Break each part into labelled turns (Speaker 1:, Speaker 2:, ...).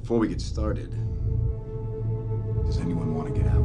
Speaker 1: Before we get started, does anyone want to get out?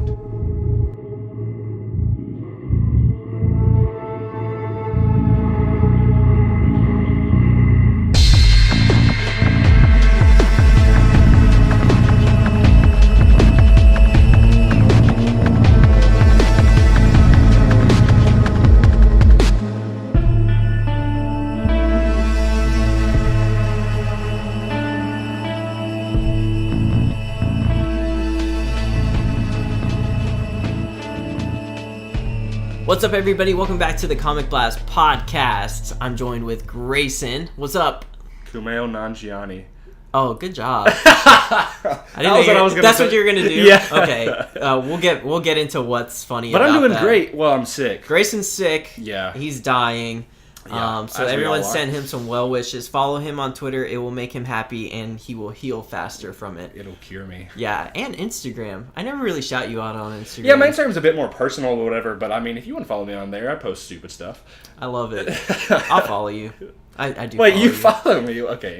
Speaker 2: What's up, everybody? Welcome back to the Comic Blast podcast. I'm joined with Grayson. What's up?
Speaker 3: Kumail Nanjiani.
Speaker 2: Oh, good job. That's what you're gonna do.
Speaker 3: Yeah.
Speaker 2: Okay. We'll get into what's funny.
Speaker 3: But
Speaker 2: about
Speaker 3: I'm doing
Speaker 2: that.
Speaker 3: great. Well, I'm sick.
Speaker 2: Grayson's sick.
Speaker 3: Yeah.
Speaker 2: He's dying.
Speaker 3: Yeah,
Speaker 2: So everyone send him some well wishes. Follow him on Twitter. It will make him happy, and he will heal faster from it.
Speaker 3: It'll cure me.
Speaker 2: Yeah, and Instagram. I never really shout you out on Instagram.
Speaker 3: Yeah, my Instagram's a bit more personal or whatever, but I mean, if you want to follow me on there, I post stupid stuff.
Speaker 2: I love it. I'll follow you. I do.
Speaker 3: Wait, you follow me? Okay.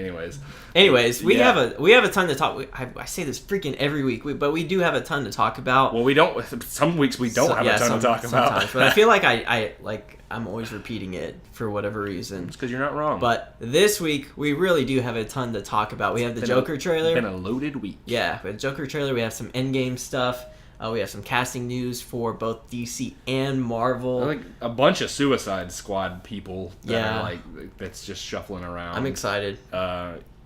Speaker 2: Anyways, we have a ton to talk. I say this freaking every week, but we do have a ton to talk about.
Speaker 3: Well, we don't. Some weeks we don't have a ton to talk about.
Speaker 2: But I feel like I'm always repeating it for whatever reason.
Speaker 3: It's because you're not wrong.
Speaker 2: But this week we really do have a ton to talk about. We have the Joker trailer.
Speaker 3: It's been a loaded week.
Speaker 2: Yeah, with Joker trailer, we have some Endgame stuff. We have some casting news for both DC and Marvel.
Speaker 3: Like a bunch of Suicide Squad people that are that's just shuffling around.
Speaker 2: I'm excited.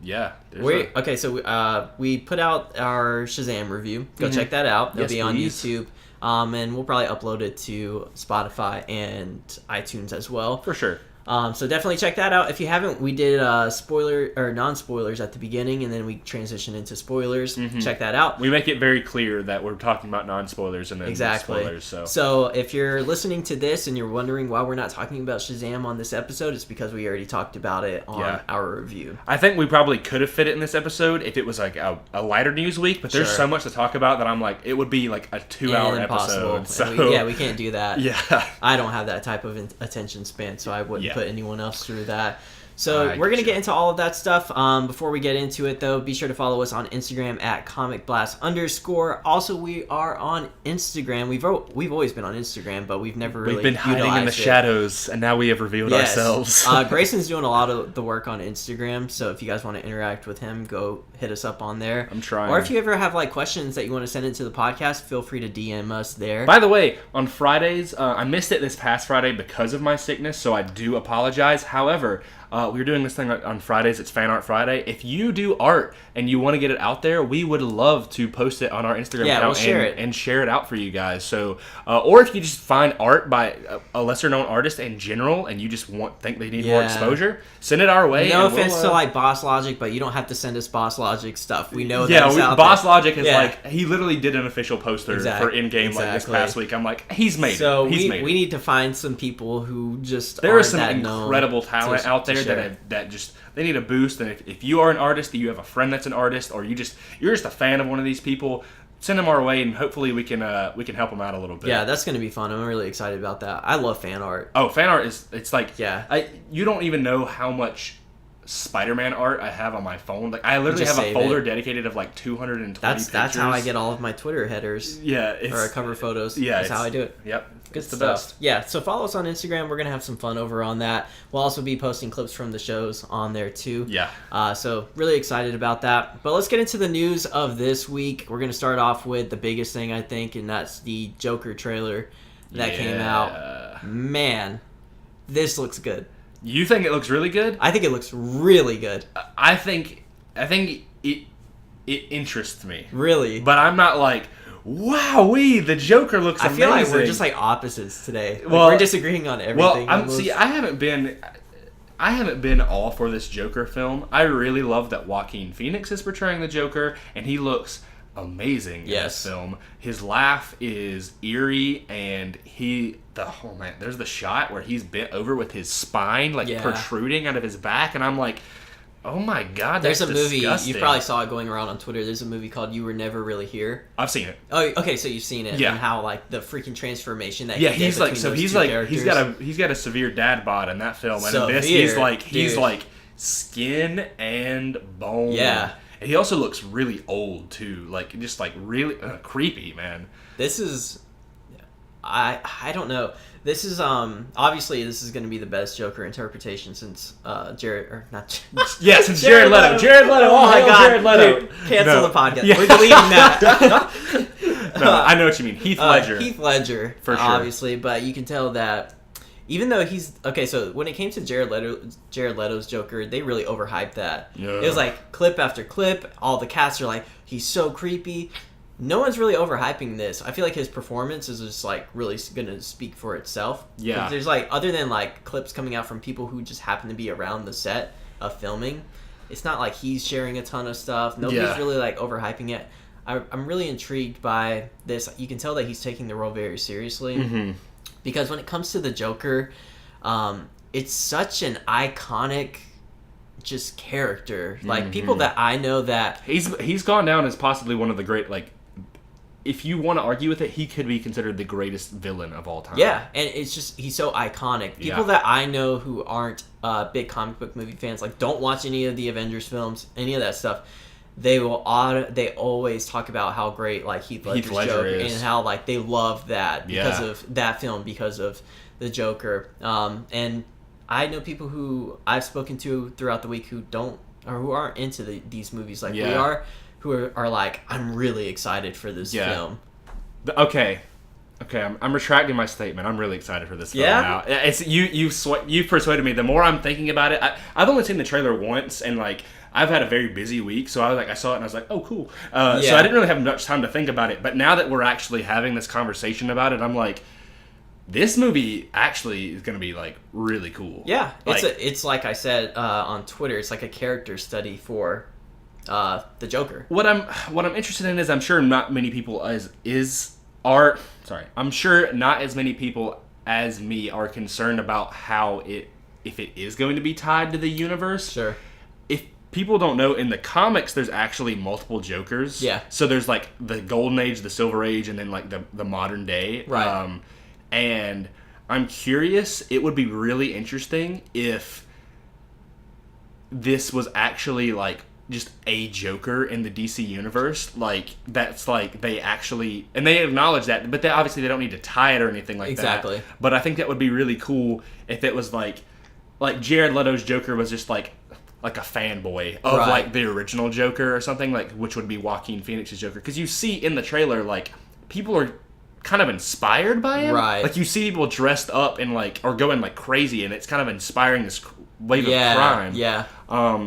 Speaker 3: Yeah.
Speaker 2: We put out our Shazam review. Go check that out. It'll be on YouTube. And we'll probably upload it to Spotify and iTunes as well.
Speaker 3: For sure.
Speaker 2: So definitely check that out. If you haven't, we did spoiler or non-spoilers at the beginning, and then we transitioned into spoilers. Check that out.
Speaker 3: We make it very clear that we're talking about non-spoilers and then spoilers.
Speaker 2: So if you're listening to this and you're wondering why we're not talking about Shazam on this episode, it's because we already talked about it on our review.
Speaker 3: I think we probably could have fit it in this episode if it was like a lighter news week, but there's so much to talk about that I'm like, it would be like a 2-hour episode.
Speaker 2: So we can't do that.
Speaker 3: Yeah.
Speaker 2: I don't have that type of attention span, so I wouldn't put anyone else through that. So we're going to get into all of that stuff. Before we get into it, though, be sure to follow us on Instagram at comicblast_. Also, we are on Instagram. We've always been on Instagram, but we've never really
Speaker 3: been hiding in the shadows, and now we have revealed ourselves.
Speaker 2: Grayson's doing a lot of the work on Instagram, so if you guys want to interact with him, go hit us up on there.
Speaker 3: I'm trying.
Speaker 2: Or if you ever have questions that you want to send into the podcast, feel free to DM us there.
Speaker 3: By the way, on Fridays, I missed it this past Friday because of my sickness, so I do apologize. However, we're doing this thing on Fridays. It's Fan Art Friday. If you do art and you want to get it out there, we would love to post it on our Instagram account and share it out for you guys. So, or if you just find art by a lesser known artist in general and you just think they need more exposure, send it our way.
Speaker 2: No offense to Boss Logic, but you don't have to send us Boss Logic stuff. We know
Speaker 3: Boss Logic is he literally did an official poster for Endgame this past week. I'm like, he's made it. We
Speaker 2: need to find some people who just
Speaker 3: there is some incredible talent out there that just they need a boost. And if you are an artist, that you have a friend that's an artist, or you're just a fan of one of these people, send them our way, and hopefully we can help them out a little bit.
Speaker 2: Yeah, that's gonna be fun. I'm really excited about that. I love fan art.
Speaker 3: Oh, fan art you don't even know how much Spider-Man art I have on my phone. I literally have a folder dedicated of 220 pictures.
Speaker 2: That's how I get all of my Twitter headers. Or cover photos.
Speaker 3: Yeah,
Speaker 2: that's how I do it.
Speaker 3: Yep.
Speaker 2: Good
Speaker 3: stuff.
Speaker 2: The best. Yeah, so follow us on Instagram. We're going to have some fun over on that. We'll also be posting clips from the shows on there too.
Speaker 3: Yeah.
Speaker 2: So really excited about that. But let's get into the news of this week. We're going to start off with the biggest thing, I think, and that's the Joker trailer that came out. Man, this looks good.
Speaker 3: You think it looks really good?
Speaker 2: I think it looks really good.
Speaker 3: I think it interests me.
Speaker 2: Really?
Speaker 3: But I'm not wowee, the Joker looks amazing.
Speaker 2: I feel like we're just opposites today. We're disagreeing on everything.
Speaker 3: Well, I haven't been all for this Joker film. I really love that Joaquin Phoenix is portraying the Joker, and he looks amazing in this film. His laugh is eerie, and there's the shot where he's bent over with his spine protruding out of his back, and I'm like, oh my god, that's
Speaker 2: There's a movie,
Speaker 3: disgusting.
Speaker 2: you probably saw it going around on Twitter, there's a movie called You Were Never Really Here.
Speaker 3: I've seen it.
Speaker 2: Oh, okay, so you've seen it.
Speaker 3: Yeah.
Speaker 2: And how, the freaking transformation that
Speaker 3: he's got a severe dad bod in that film, and in this, he's skin and bone.
Speaker 2: Yeah.
Speaker 3: And he also looks really old too, like just like really creepy, man.
Speaker 2: This is, I don't know. This is obviously this is going to be the best Joker interpretation since Jared
Speaker 3: since Jared Leto. Jared Leto. Oh my God, Jared Leto.
Speaker 2: Dude, cancel the podcast. Yeah. We're deleting that.
Speaker 3: No, I know what you mean. Heath Ledger.
Speaker 2: Heath Ledger,
Speaker 3: for sure.
Speaker 2: Obviously, but you can tell that even though he's okay. So when it came to Jared Leto's Joker, they really overhyped that.
Speaker 3: Yeah.
Speaker 2: It was like clip after clip. All the cast are like, he's so creepy. No one's really overhyping this. I feel like his performance is just like really gonna speak for itself.
Speaker 3: Yeah.
Speaker 2: There's like other than like clips coming out from people who just happen to be around the set of filming, it's not like he's sharing a ton of stuff. Nobody's really like overhyping it. I'm really intrigued by this. You can tell that he's taking the role very seriously because when it comes to the Joker, it's such an iconic just character. Like people that I know that
Speaker 3: he's gone down as possibly one of the great like. If you want to argue with it, he could be considered the greatest villain of all time.
Speaker 2: Yeah, and it's just he's so iconic. People that I know who aren't big comic book movie fans, like don't watch any of the Avengers films, any of that stuff. They always talk about how great like Heath Ledger's Joker is, and how like they love that because of that film, because of the Joker. And I know people who I've spoken to throughout the week who don't or who aren't into these movies like we are. Who are like, I'm really excited for this film.
Speaker 3: Okay, I'm retracting my statement. I'm really excited for this film now. It's you've persuaded me. The more I'm thinking about it, I've only seen the trailer once, and like I've had a very busy week, so I saw it and I was like, oh cool. So I didn't really have much time to think about it. But now that we're actually having this conversation about it, I'm like, this movie actually is going to be like really cool.
Speaker 2: Yeah, it's like I said on Twitter, it's like a character study for the Joker.
Speaker 3: What I'm interested in is I'm sure not many people I'm sure not as many people as me are concerned about if it is going to be tied to the universe.
Speaker 2: Sure.
Speaker 3: If people don't know, in the comics there's actually multiple Jokers.
Speaker 2: Yeah.
Speaker 3: So there's like the Golden Age, the Silver Age, and then like the modern day.
Speaker 2: Right.
Speaker 3: And I'm curious, it would be really interesting if this was actually like just a Joker in the DC universe, like that's like they actually, and they acknowledge that, but obviously they don't need to tie it or anything like that.
Speaker 2: Exactly.
Speaker 3: But I think that would be really cool if it was like Jared Leto's Joker was just like a fanboy of like the original Joker or something, like which would be Joaquin Phoenix's Joker, because you see in the trailer like people are kind of inspired by him.
Speaker 2: Right.
Speaker 3: Like you see people dressed up and like or going like crazy, and it's kind of inspiring this wave of crime.
Speaker 2: Yeah.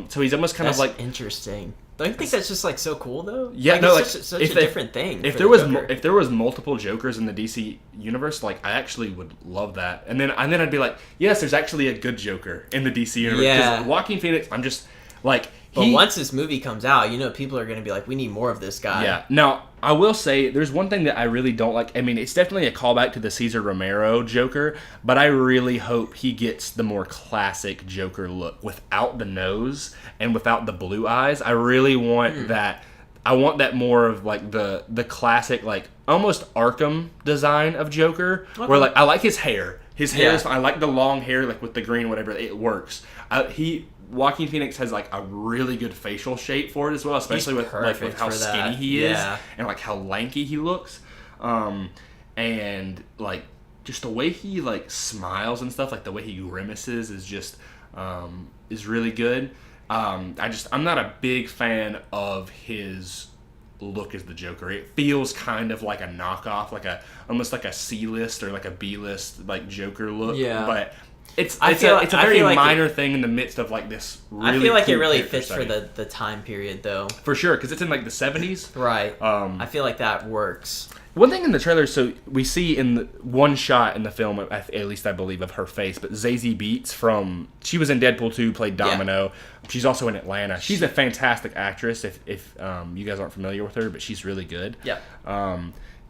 Speaker 3: So he's almost kind of like
Speaker 2: interesting. Don't you think that's just like so cool though?
Speaker 3: Yeah,
Speaker 2: like,
Speaker 3: no,
Speaker 2: it's
Speaker 3: like
Speaker 2: such a different thing.
Speaker 3: If there was multiple Jokers in the DC universe, like I actually would love that. And then I'd be like, yes, there's actually a good Joker in the DC universe.
Speaker 2: Yeah.
Speaker 3: Because Joaquin Phoenix, I'm just like.
Speaker 2: But once this movie comes out, people are going to be like, we need more of this guy.
Speaker 3: Yeah. Now, I will say, there's one thing that I really don't like. I mean, it's definitely a callback to the Cesar Romero Joker, but I really hope he gets the more classic Joker look without the nose and without the blue eyes. I really want that. I want that more of like the classic, like almost Arkham design of Joker, where like I like his hair. His hair is. I like the long hair, like with the green, whatever. It works. Joaquin Phoenix has like a really good facial shape for it as well, especially with how skinny he is and like how lanky he looks, and like just the way he like smiles and stuff, like the way he grimaces is just is really good. I'm not a big fan of his look as the Joker. It feels kind of like a knockoff, like almost like a C-list or like a B-list like Joker look.
Speaker 2: Yeah,
Speaker 3: but. It's a very minor thing in the midst of like this really
Speaker 2: I feel like
Speaker 3: cool
Speaker 2: it really fits for the time period though.
Speaker 3: For sure, because it's in like the 70s.
Speaker 2: Right. I feel like that works.
Speaker 3: One thing in the trailer, so we see in the one shot in the film, at least I believe, of her face, but Zazie Beetz she was in Deadpool 2, played Domino. Yeah. She's also in Atlanta. She's a fantastic actress if you guys aren't familiar with her, but she's really good.
Speaker 2: Yeah.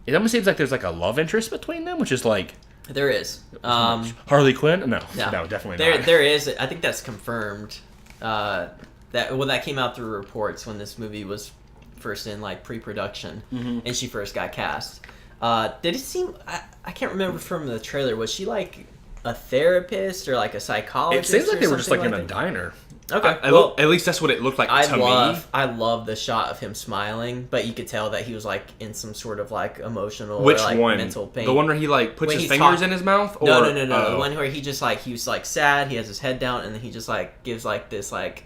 Speaker 3: It almost seems like there's like a love interest between them, which is like...
Speaker 2: There is.
Speaker 3: Harley Quinn? No, definitely not.
Speaker 2: There is. I think that's confirmed. That came out through reports when this movie was first in like pre-production, and she first got cast. Did it seem? I can't remember from the trailer. Was she like a therapist or like a psychologist?
Speaker 3: It seems like they were just like in a diner.
Speaker 2: Okay.
Speaker 3: At least that's what it looked like to me.
Speaker 2: I love the shot of him smiling, but you could tell that he was like in some sort of like emotional
Speaker 3: Which
Speaker 2: or like
Speaker 3: one?
Speaker 2: mental pain.
Speaker 3: The one where he like puts his fingers in his mouth? Or?
Speaker 2: No. The one where he just like he was like sad, he has his head down, and then he just like gives like this like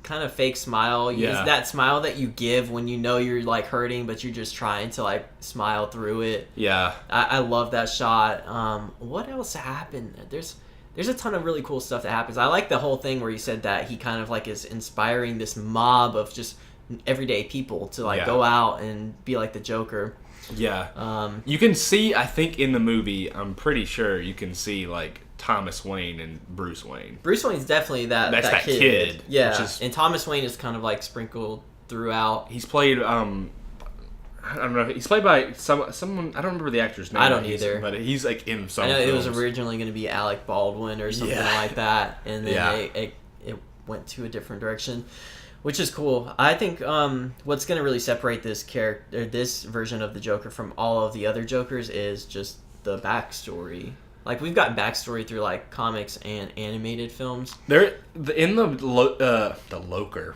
Speaker 2: kind of fake smile.
Speaker 3: Yeah.
Speaker 2: Is that smile that you give when you know you're like hurting, but you're just trying to like smile through it.
Speaker 3: Yeah.
Speaker 2: I love that shot. What else happened? There's a ton of really cool stuff that happens. I like the whole thing where you said that he kind of like is inspiring this mob of just everyday people to like go out and be like the Joker.
Speaker 3: Yeah. You can see, I think in the movie, I'm pretty sure you can see like Thomas Wayne and Bruce Wayne.
Speaker 2: Bruce Wayne's definitely that kid. Yeah. And Thomas Wayne is kind of like sprinkled throughout.
Speaker 3: He's played I don't know. He's played by someone. I don't remember the actor's name.
Speaker 2: I don't either.
Speaker 3: But he's like in some.
Speaker 2: I know
Speaker 3: films.
Speaker 2: it was originally going to be Alec Baldwin or something like that, and then it went to a different direction, which is cool. I think what's going to really separate this character, this version of the Joker, from all of the other Jokers is just the backstory. Like we've got backstory through like comics and animated films.
Speaker 3: There in the Loker.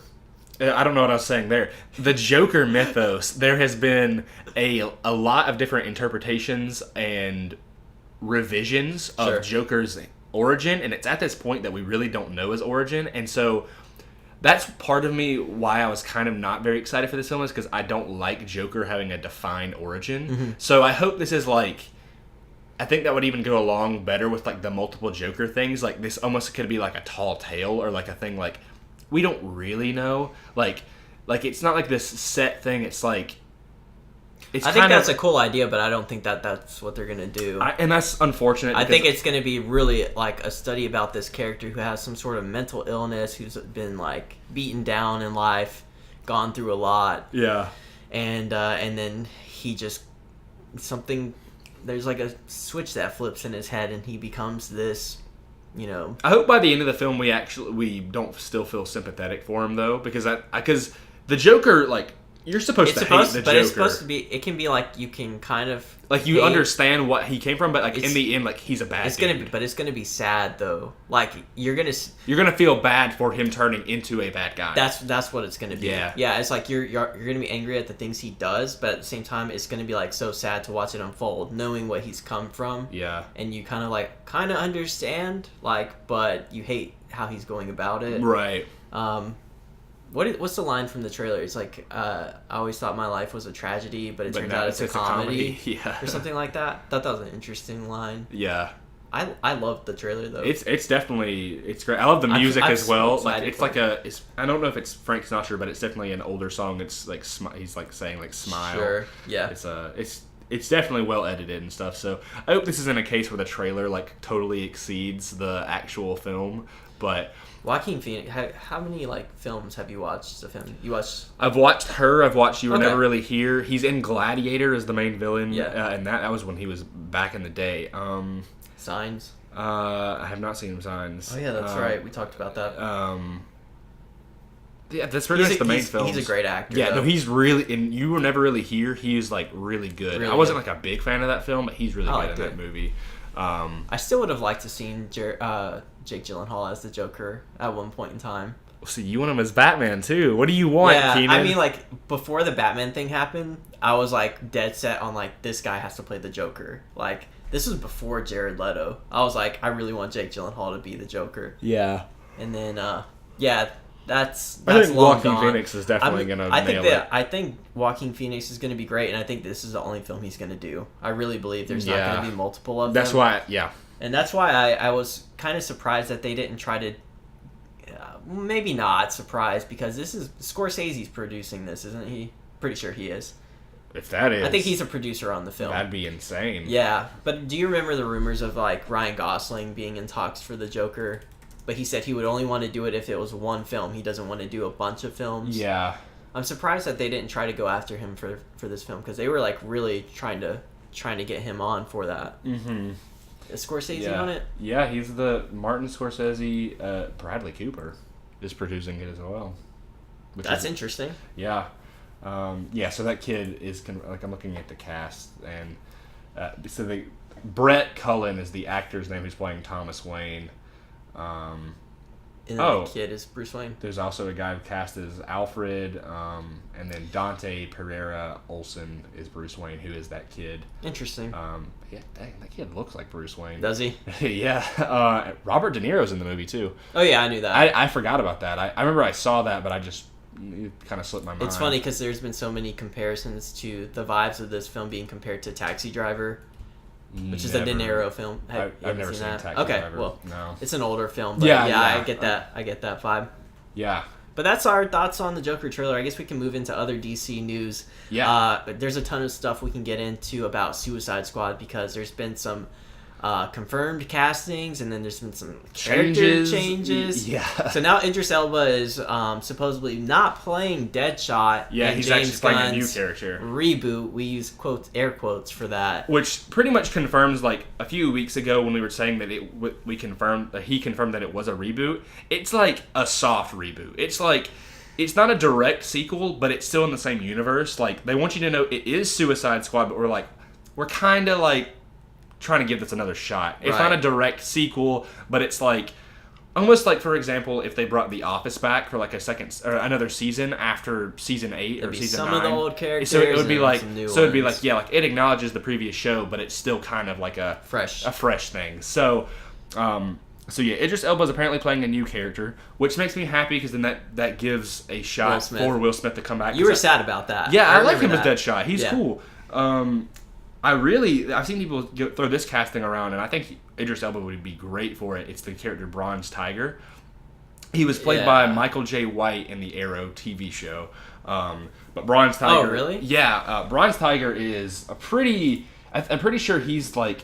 Speaker 3: I don't know what I was saying there. The Joker mythos, there has been a lot of different interpretations and revisions of Joker's origin, and it's at this point that we really don't know his origin, and so that's part of me why I was kind of not very excited for this film, is because I don't like Joker having a defined origin. Mm-hmm. So I hope this is like, I think that would even go along better with like the multiple Joker things. Like this almost could be like a tall tale or like a thing like, we don't really know. Like it's not like this set thing. It's like...
Speaker 2: I think that's a cool idea, but I don't think that's what they're going to do.
Speaker 3: And that's unfortunate.
Speaker 2: I think it's going to be really like a study about this character who has some sort of mental illness, who's been like beaten down in life, gone through a lot.
Speaker 3: Yeah.
Speaker 2: And then he just... There's like a switch that flips in his head and he becomes this... You know,
Speaker 3: I hope by the end of the film we don't still feel sympathetic for him though, because the Joker, like, you're supposed to hate the Joker,
Speaker 2: but it's supposed to be. It can be like you can kind of
Speaker 3: like you understand what he came from, but like in the end, like he's a bad.
Speaker 2: But it's gonna be sad though. Like you're gonna
Speaker 3: feel bad for him turning into a bad guy.
Speaker 2: That's what it's gonna be.
Speaker 3: Yeah.
Speaker 2: It's like you're gonna be angry at the things he does, but at the same time, it's gonna be like so sad to watch it unfold, knowing what he's come from.
Speaker 3: Yeah.
Speaker 2: And you kind of understand, like, but you hate how he's going about it.
Speaker 3: Right.
Speaker 2: What's the line from the trailer? It's like, I always thought my life was a tragedy, but it turns out it's a comedy.
Speaker 3: Yeah.
Speaker 2: Or something like that. Thought that was an interesting line.
Speaker 3: Yeah.
Speaker 2: I love the trailer though.
Speaker 3: It's definitely great. I love the music as well.
Speaker 2: So
Speaker 3: like it's like I don't know if it's Frank Sinatra, but it's definitely an older song. It's like he's like saying like smile.
Speaker 2: Sure. Yeah.
Speaker 3: It's definitely well edited and stuff. So I hope this isn't a case where the trailer like totally exceeds the actual film, but.
Speaker 2: Joaquin Phoenix. How many like films have you watched of him?
Speaker 3: I've watched Her. I've watched You Were Never Really Here. He's in Gladiator as the main villain.
Speaker 2: Yeah.
Speaker 3: And that was when he was back in the day.
Speaker 2: Signs.
Speaker 3: I have not seen Signs.
Speaker 2: Oh yeah, that's right. We talked about that.
Speaker 3: Yeah, that's pretty much the main film.
Speaker 2: He's a great actor.
Speaker 3: Yeah,
Speaker 2: though.
Speaker 3: no, he's really. And You Were Never Really Here. He is like really good.
Speaker 2: Really
Speaker 3: I wasn't like a big fan of that film, but he's really good in that movie.
Speaker 2: I still would have liked to seen Jake Gyllenhaal as the Joker at one point in time.
Speaker 3: See, you want him as Batman too. What do you want, Keenan?
Speaker 2: I mean, like before the Batman thing happened, I was like dead set on like this guy has to play the Joker. Like this was before Jared Leto. I was like, I really want Jake Gyllenhaal to be the Joker.
Speaker 3: Yeah.
Speaker 2: And then that's
Speaker 3: I think
Speaker 2: long
Speaker 3: Joaquin
Speaker 2: gone.
Speaker 3: Phoenix is definitely gonna nail it.
Speaker 2: I think Joaquin Phoenix is gonna be great, and I think this is the only film he's gonna do. I really believe there's not gonna be multiple of them.
Speaker 3: That's why, yeah.
Speaker 2: And that's why I was kind of surprised that they didn't try to. Maybe not surprised, because this is Scorsese's producing this, isn't he? Pretty sure he is.
Speaker 3: If that is,
Speaker 2: I think he's a producer on the film.
Speaker 3: That'd be insane.
Speaker 2: Yeah, but do you remember the rumors of like Ryan Gosling being in talks for the Joker? But he said he would only want to do it if it was one film. He doesn't want to do a bunch of films.
Speaker 3: Yeah.
Speaker 2: I'm surprised that they didn't try to go after him for this film, because they were like really trying to get him on for that.
Speaker 3: Mm-hmm.
Speaker 2: Is Scorsese on it?
Speaker 3: Yeah, he's the Martin Scorsese. Bradley Cooper is producing it as well.
Speaker 2: That's interesting.
Speaker 3: Yeah. So that kid is like, I'm looking at the cast, and Brett Cullen is the actor's name who's playing Thomas Wayne.
Speaker 2: And then the kid is Bruce Wayne.
Speaker 3: There's also a guy cast as Alfred, and then Dante Pereira Olsen is Bruce Wayne, who is that kid.
Speaker 2: Interesting.
Speaker 3: Yeah, dang, that kid looks like Bruce Wayne.
Speaker 2: Does he?
Speaker 3: Yeah. Robert De Niro's in the movie, too.
Speaker 2: Oh, yeah, I knew that.
Speaker 3: I forgot about that. I remember I saw that, but it kind of slipped my mind.
Speaker 2: It's funny because there's been so many comparisons to the vibes of this film being compared to Taxi Driver. Which is a De Niro film.
Speaker 3: I've never seen
Speaker 2: that?
Speaker 3: Taxi Driver.
Speaker 2: Well,
Speaker 3: no.
Speaker 2: It's an older film, but yeah, I get that. I get that vibe.
Speaker 3: Yeah.
Speaker 2: But that's our thoughts on the Joker trailer. I guess we can move into other DC news.
Speaker 3: Yeah.
Speaker 2: There's a ton of stuff we can get into about Suicide Squad because there's been some confirmed castings, and then there's been some character changes.
Speaker 3: Yeah.
Speaker 2: So now Idris Elba is supposedly not playing Deadshot.
Speaker 3: Yeah, he's actually playing a new character.
Speaker 2: Reboot. We use air quotes for that.
Speaker 3: Which pretty much confirms, like, a few weeks ago when we were saying that he confirmed that it was a reboot. It's like a soft reboot. It's like, it's not a direct sequel, but it's still in the same universe. Like, they want you to know it is Suicide Squad, but we're kind of like trying to give this another shot. It's not a direct sequel, but it's like almost like, for example, if they brought The Office back for like a second or another season after season 8 or season 9.
Speaker 2: Some of the old characters.
Speaker 3: So it would be like it acknowledges the previous show, but it's still kind of like a fresh thing. So yeah, Idris Elba is apparently playing a new character, which makes me happy because then that gives a shot for Will Smith to come back.
Speaker 2: You were sad about that.
Speaker 3: Yeah, I like him as Deadshot. He's cool. I've seen people throw this casting around, and I think Idris Elba would be great for it. It's the character Bronze Tiger. He was played by Michael J. White in the Arrow TV show. But Bronze Tiger...
Speaker 2: Oh, really?
Speaker 3: Yeah, Bronze Tiger is I'm pretty sure he's like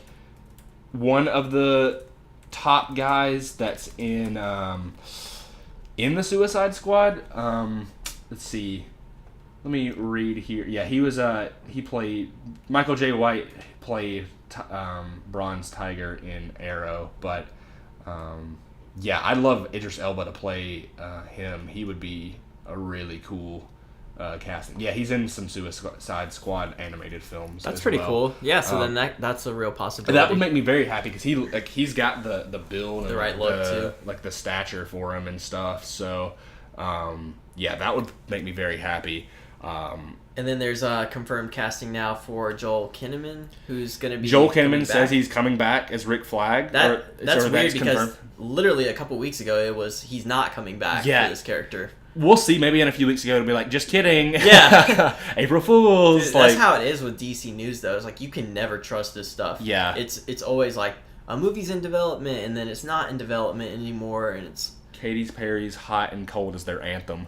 Speaker 3: one of the top guys that's in the Suicide Squad. Let's see. Let me read here. Yeah, Michael J. White played Bronze Tiger in Arrow, but I'd love Idris Elba to play him. He would be a really cool casting. Yeah, he's in some Suicide Squad animated films.
Speaker 2: That's pretty cool. Yeah, so then that's a real possibility.
Speaker 3: That would make me very happy because he's got the build and
Speaker 2: the right look too,
Speaker 3: like the stature for him and stuff. So that would make me very happy.
Speaker 2: And then there's confirmed casting now for Joel Kinnaman, who's going to be...
Speaker 3: Joel Kinnaman says he's coming back as Rick Flag.
Speaker 2: That's weird because literally a couple weeks ago it was he's not coming back for this character.
Speaker 3: We'll see. Maybe in a few weeks ago it'll be like, just kidding.
Speaker 2: Yeah.
Speaker 3: April Fools.
Speaker 2: Dude, that's how it is with DC News, though. It's like you can never trust this stuff.
Speaker 3: Yeah.
Speaker 2: It's always like a movie's in development and then it's not in development anymore, and it's...
Speaker 3: Katy Perry's Hot and Cold is their anthem.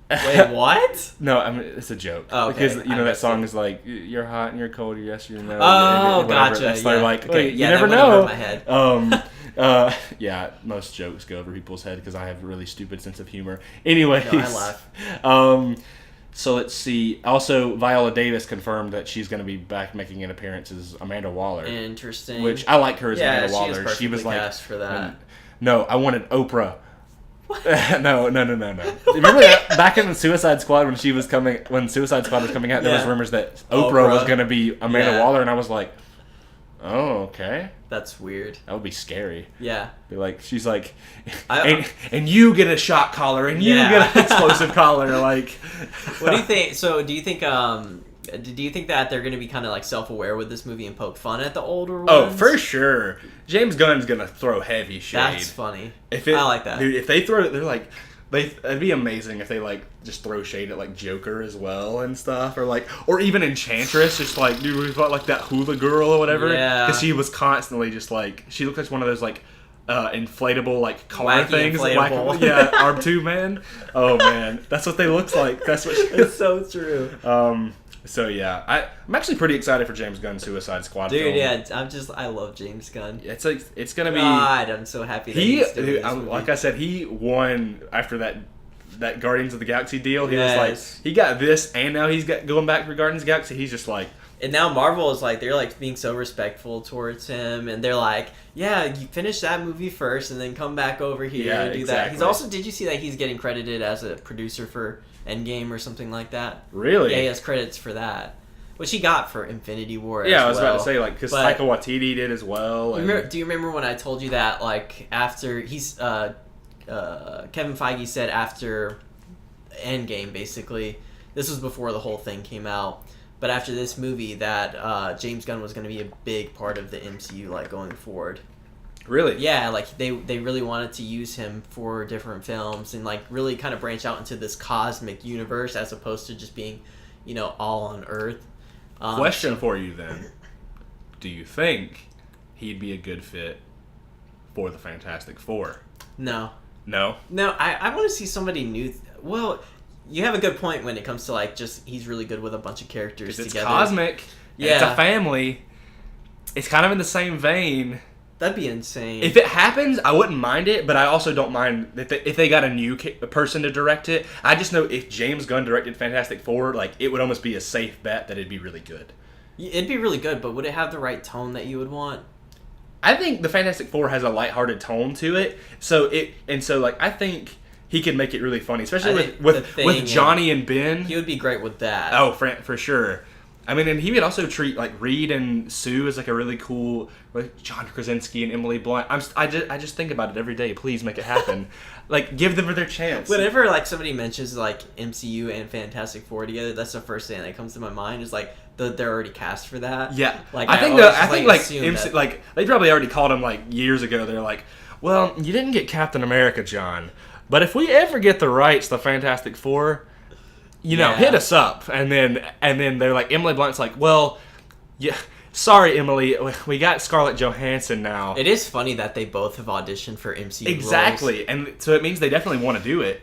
Speaker 2: Wait, what?
Speaker 3: No, I mean, it's a joke.
Speaker 2: Oh, okay.
Speaker 3: Because, that song is like, you're hot and you're cold, yes, you're no.
Speaker 2: Oh, gotcha.
Speaker 3: That's like, okay, you never know. My head. Most jokes go over people's head because I have a really stupid sense of humor. Anyways.
Speaker 2: No, I laugh.
Speaker 3: So let's see. Also, Viola Davis confirmed that she's going to be back making an appearance as Amanda Waller.
Speaker 2: Interesting.
Speaker 3: Which I like her as Amanda Waller.
Speaker 2: She was like cast for that.
Speaker 3: No, I wanted Oprah.
Speaker 2: What?
Speaker 3: No. Remember that back in the Suicide Squad when Suicide Squad was coming out, there was rumors that Oprah was going to be Amanda Waller, and I was like, oh, okay.
Speaker 2: That's weird.
Speaker 3: That would be scary.
Speaker 2: Yeah.
Speaker 3: Be like, she's like, and you get a shot collar, and you get an explosive collar. Like,
Speaker 2: what do you think? So, do you think that they're going to be kind of like self-aware with this movie and poke fun at the older ones?
Speaker 3: Oh, for sure. James Gunn's going to throw heavy shade.
Speaker 2: That's funny. I like that.
Speaker 3: Dude, if they throw it, they're like, it'd be amazing if they like just throw shade at like Joker as well and stuff, or even Enchantress, just like, dude, we thought like that hula girl or whatever, because she was constantly just like, she looked like one of those like inflatable like car
Speaker 2: wacky
Speaker 3: things,
Speaker 2: inflatable.
Speaker 3: R2 man. Oh man, that's what they look like. That's what.
Speaker 2: It's so true.
Speaker 3: So yeah, I'm actually pretty excited for James Gunn's Suicide Squad.
Speaker 2: Dude,
Speaker 3: film.
Speaker 2: yeah, I love James Gunn.
Speaker 3: It's like it's gonna be.
Speaker 2: God, I'm so happy that he's doing this movie.
Speaker 3: Like I said, he won after that Guardians of the Galaxy deal. He was like, he got this, and now he's going back for Guardians of the Galaxy. He's just like.
Speaker 2: And now Marvel is like, they're like being so respectful towards him, and they're like, yeah, you finish that movie first, and then come back over here and do that. He's also, did you see that he's getting credited as a producer for Endgame or something like that?
Speaker 3: Really?
Speaker 2: Yeah, he has credits for that, which he got for Infinity War.
Speaker 3: Yeah, I was about to say, like, because Taika Waititi did as well.
Speaker 2: Do you remember when I told you that, like, after he's Kevin Feige said after Endgame, basically, this was before the whole thing came out, but after this movie, that James Gunn was going to be a big part of the MCU, like, going forward.
Speaker 3: Really?
Speaker 2: Yeah, like, they really wanted to use him for different films and, like, really kind of branch out into this cosmic universe as opposed to just being, all on Earth.
Speaker 3: Question for you, then. Do you think he'd be a good fit for the Fantastic Four?
Speaker 2: No.
Speaker 3: No?
Speaker 2: No, I want to see somebody new. Well, you have a good point when it comes to, like, just he's really good with a bunch of characters
Speaker 3: it's
Speaker 2: together.
Speaker 3: Cosmic. Yeah. It's a family. It's kind of in the same vein.
Speaker 2: That'd be insane.
Speaker 3: If it happens, I wouldn't mind it, but I also don't mind if they got a new person to direct it. I just know if James Gunn directed Fantastic Four, like, it would almost be a safe bet that it'd be really good.
Speaker 2: It'd be really good, but would it have the right tone that you would want?
Speaker 3: I think the Fantastic Four has a lighthearted tone to it, I think he could make it really funny, especially with Johnny and Ben.
Speaker 2: He would be great with that.
Speaker 3: Oh, for sure. I mean, and he would also treat, like, Reed and Sue as, like, a really cool, like, John Krasinski and Emily Blunt. I just think about it every day. Please make it happen. Like, give them their chance.
Speaker 2: Whenever, like, somebody mentions, like, MCU and Fantastic Four together, that's the first thing that comes to my mind is, like, they're already cast for that.
Speaker 3: Yeah.
Speaker 2: Like,
Speaker 3: I think they probably already called him, like, years ago. They're like, well, you didn't get Captain America, John, but if we ever get the rights to Fantastic Four, hit us up. And then they're like, Emily Blunt's like, well, yeah, sorry, Emily, we got Scarlett Johansson now.
Speaker 2: It is funny that they both have auditioned for MCU
Speaker 3: exactly
Speaker 2: roles.
Speaker 3: And so it means they definitely want to do it.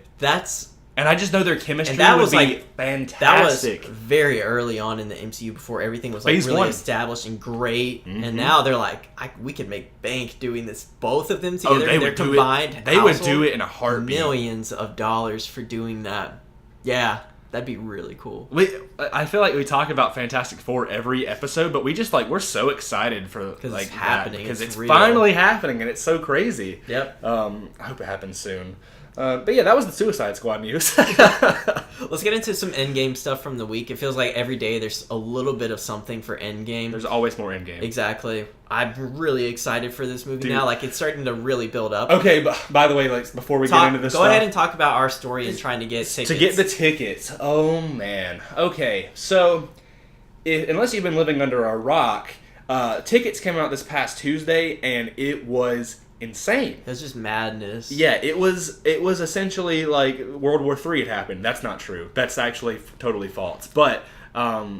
Speaker 3: And I just know their chemistry would be fantastic.
Speaker 2: That was very early on in the MCU before everything was, like, really established and great. Mm-hmm. And now they're like, we could make bank doing this. Both of them together,
Speaker 3: they
Speaker 2: would combined.
Speaker 3: They would do it in a heartbeat.
Speaker 2: Millions of dollars for doing that. Yeah. That'd be really cool.
Speaker 3: I feel like we talk about Fantastic Four every episode, but we're so excited for, like,
Speaker 2: it's happening.
Speaker 3: Because it's
Speaker 2: real.
Speaker 3: Finally happening, and it's so crazy.
Speaker 2: Yep.
Speaker 3: I hope it happens soon. But yeah, that was the Suicide Squad news.
Speaker 2: Let's get into some Endgame stuff from the week. It feels like every day there's a little bit of something for Endgame.
Speaker 3: There's always more Endgame.
Speaker 2: Exactly. I'm really excited for this movie now. Like, it's starting to really build up.
Speaker 3: Okay, but by the way, like, before we get into this
Speaker 2: go ahead and talk about our story and trying to get tickets.
Speaker 3: To get the tickets. Oh, man. Okay, so unless you've been living under a rock, tickets came out this past Tuesday, and it was insane.
Speaker 2: It was just madness.
Speaker 3: Yeah, it was essentially like World War III had happened. That's not true. That's actually totally false. But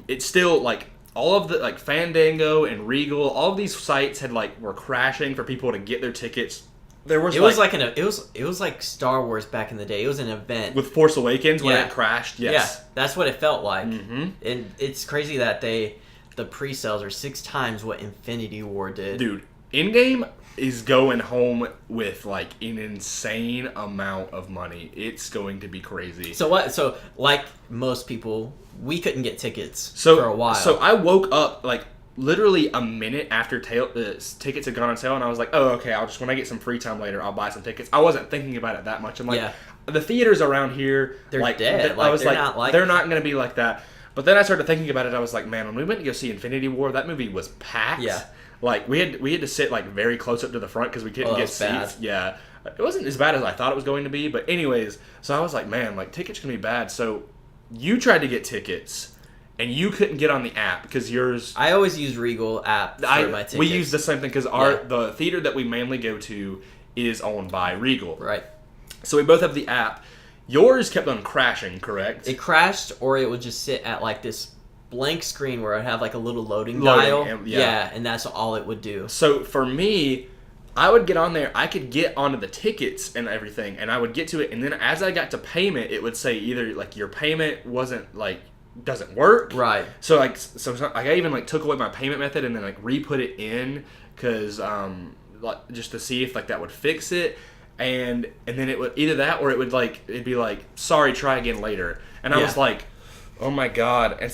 Speaker 3: it's still, like, all of the, like, Fandango and Regal, all of these sites were crashing for people to get their tickets. It was like Star Wars back in the day. It was an event with Force Awakens when it crashed. Yes.
Speaker 2: Yeah, that's what it felt like.
Speaker 3: Mm-hmm.
Speaker 2: And it's crazy that the pre-sales are 6 times what Infinity War did.
Speaker 3: Dude, Endgame is going home with, like, an insane amount of money. It's going to be crazy.
Speaker 2: So like most people, we couldn't get tickets for a while.
Speaker 3: So I woke up, like, literally a minute after tickets had gone on sale, and I was like, oh, okay, when I get some free time later, I'll buy some tickets. I wasn't thinking about it that much. I'm like, the theaters around here,
Speaker 2: they're
Speaker 3: like,
Speaker 2: dead.
Speaker 3: I was like, they're not going to be like that. But then I started thinking about it. I was like, man, when we went to go see Infinity War, that movie was packed.
Speaker 2: Yeah.
Speaker 3: Like, we had to sit, like, very close up to the front because we couldn't get seats.
Speaker 2: Bad.
Speaker 3: Yeah. It wasn't as bad as I thought it was going to be. But anyways, so I was like, man, like, tickets can be bad. So you tried to get tickets, and you couldn't get on the app because yours...
Speaker 2: I always use Regal app for my tickets.
Speaker 3: We use the same thing because the theater that we mainly go to is owned by Regal.
Speaker 2: Right.
Speaker 3: So we both have the app. Yours kept on crashing, correct?
Speaker 2: It crashed, or it would just sit at, like, this blank screen where I'd have, like, a little loading dial. And that's all it would do.
Speaker 3: So for me, I would get on there. I could get onto the tickets and everything, and I would get to it. And then as I got to payment, it would say either, like, your payment wasn't, like, doesn't work.
Speaker 2: Right.
Speaker 3: So, like, I even, like, took away my payment method and then, like, re-put it in because like, just to see if, like, that would fix it. And then it would either that or it would, like, it'd be like, sorry, try again later. And I was like, oh my God. And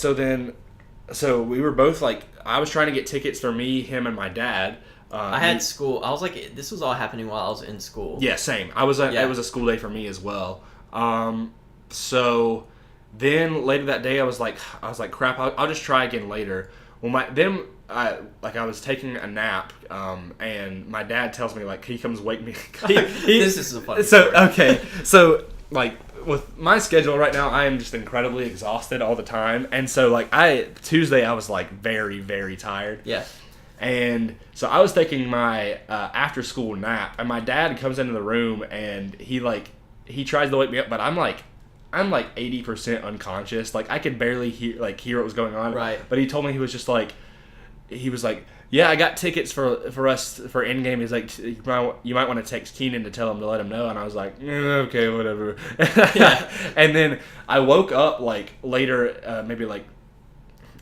Speaker 3: so we were both like, I was trying to get tickets for me, him, and my dad.
Speaker 2: I had school. I was like, this was all happening while I was in school.
Speaker 3: Yeah, same. It was a school day for me as well. So then later that day, I was like, crap, I'll just try again later. Well, I was taking a nap, and my dad tells me, like, he comes wake me.
Speaker 2: This is a funny
Speaker 3: So,
Speaker 2: story.
Speaker 3: okay. So, like, with my schedule right now, I am just incredibly exhausted all the time. And so, like, Tuesday, I was, like, very, very tired.
Speaker 2: Yeah.
Speaker 3: And so I was taking my after-school nap, and my dad comes into the room, and he tries to wake me up, but I'm like 80% unconscious. Like, I could barely hear what was going on.
Speaker 2: Right.
Speaker 3: But he told me he was like, yeah, I got tickets for us for Endgame. He's like, you might want to text Keenan to tell him to let him know. And I was like, okay, whatever.
Speaker 2: Yeah.
Speaker 3: And then I woke up like later, maybe like.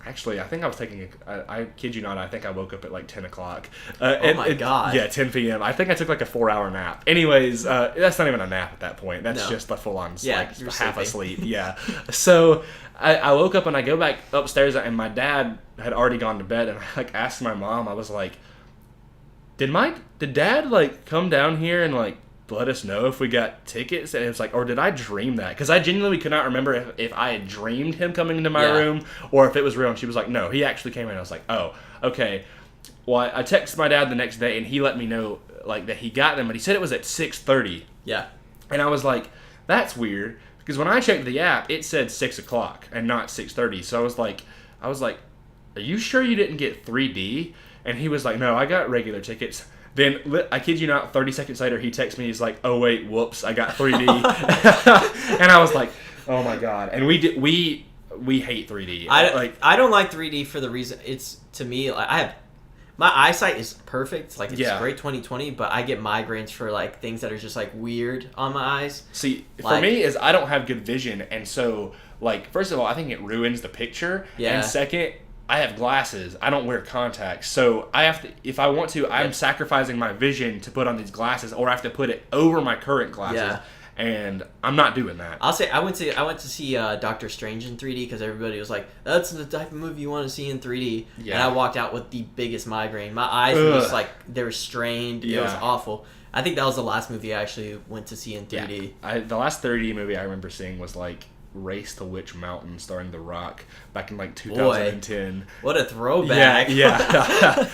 Speaker 3: Actually, I think I was taking I kid you not, I think I woke up at like 10 o'clock.
Speaker 2: Oh my God.
Speaker 3: Yeah, 10 p.m. I think I took like a 4-hour nap. Anyways, that's not even a nap at that point. That's just a full-on, like, half asleep. Yeah. So I woke up and I go back upstairs, and my dad had already gone to bed, and I like asked my mom, I was like, did dad like come down here and like let us know if we got tickets? And it was like, or did I dream that? Because I genuinely could not remember if I had dreamed him coming into my room or if it was real. And she was like, no, he actually came in. I was like, oh, okay. Well, I texted my dad the next day, and he let me know like that he got them, but he said it was at 6:30.
Speaker 2: Yeah.
Speaker 3: And I was like, that's weird, because when I checked the app, it said 6 o'clock and not 6:30. So I was like, are you sure you didn't get 3D? And he was like, no, I got regular tickets. Then, I kid you not, 30 seconds later, he texts me, he's like, oh wait, whoops, I got 3D. And I was like, oh my God. And we hate 3D.
Speaker 2: I don't like 3D for the reason, it's, to me, like, my eyesight is perfect, like, it's great 20/20, but I get migraines for, like, things that are just, like, weird on my eyes.
Speaker 3: See, for me, is I don't have good vision, and so, like, first of all, I think it ruins the picture, and second, I have glasses. I don't wear contacts, so I have to, if I want to, I'm sacrificing my vision to put on these glasses, or I have to put it over my current glasses, and I'm not doing that.
Speaker 2: I'll say I went to see Doctor Strange in 3D because everybody was like, "That's the type of movie you want to see in 3D." Yeah. And I walked out with the biggest migraine. My eyes were just like, they were strained. Yeah. It was awful. I think that was the last movie I actually went to see in 3D.
Speaker 3: Yeah. The last 3D movie I remember seeing was like Race to Witch Mountain, starring The Rock, back in like 2010.
Speaker 2: Boy, what a throwback!
Speaker 3: Yeah.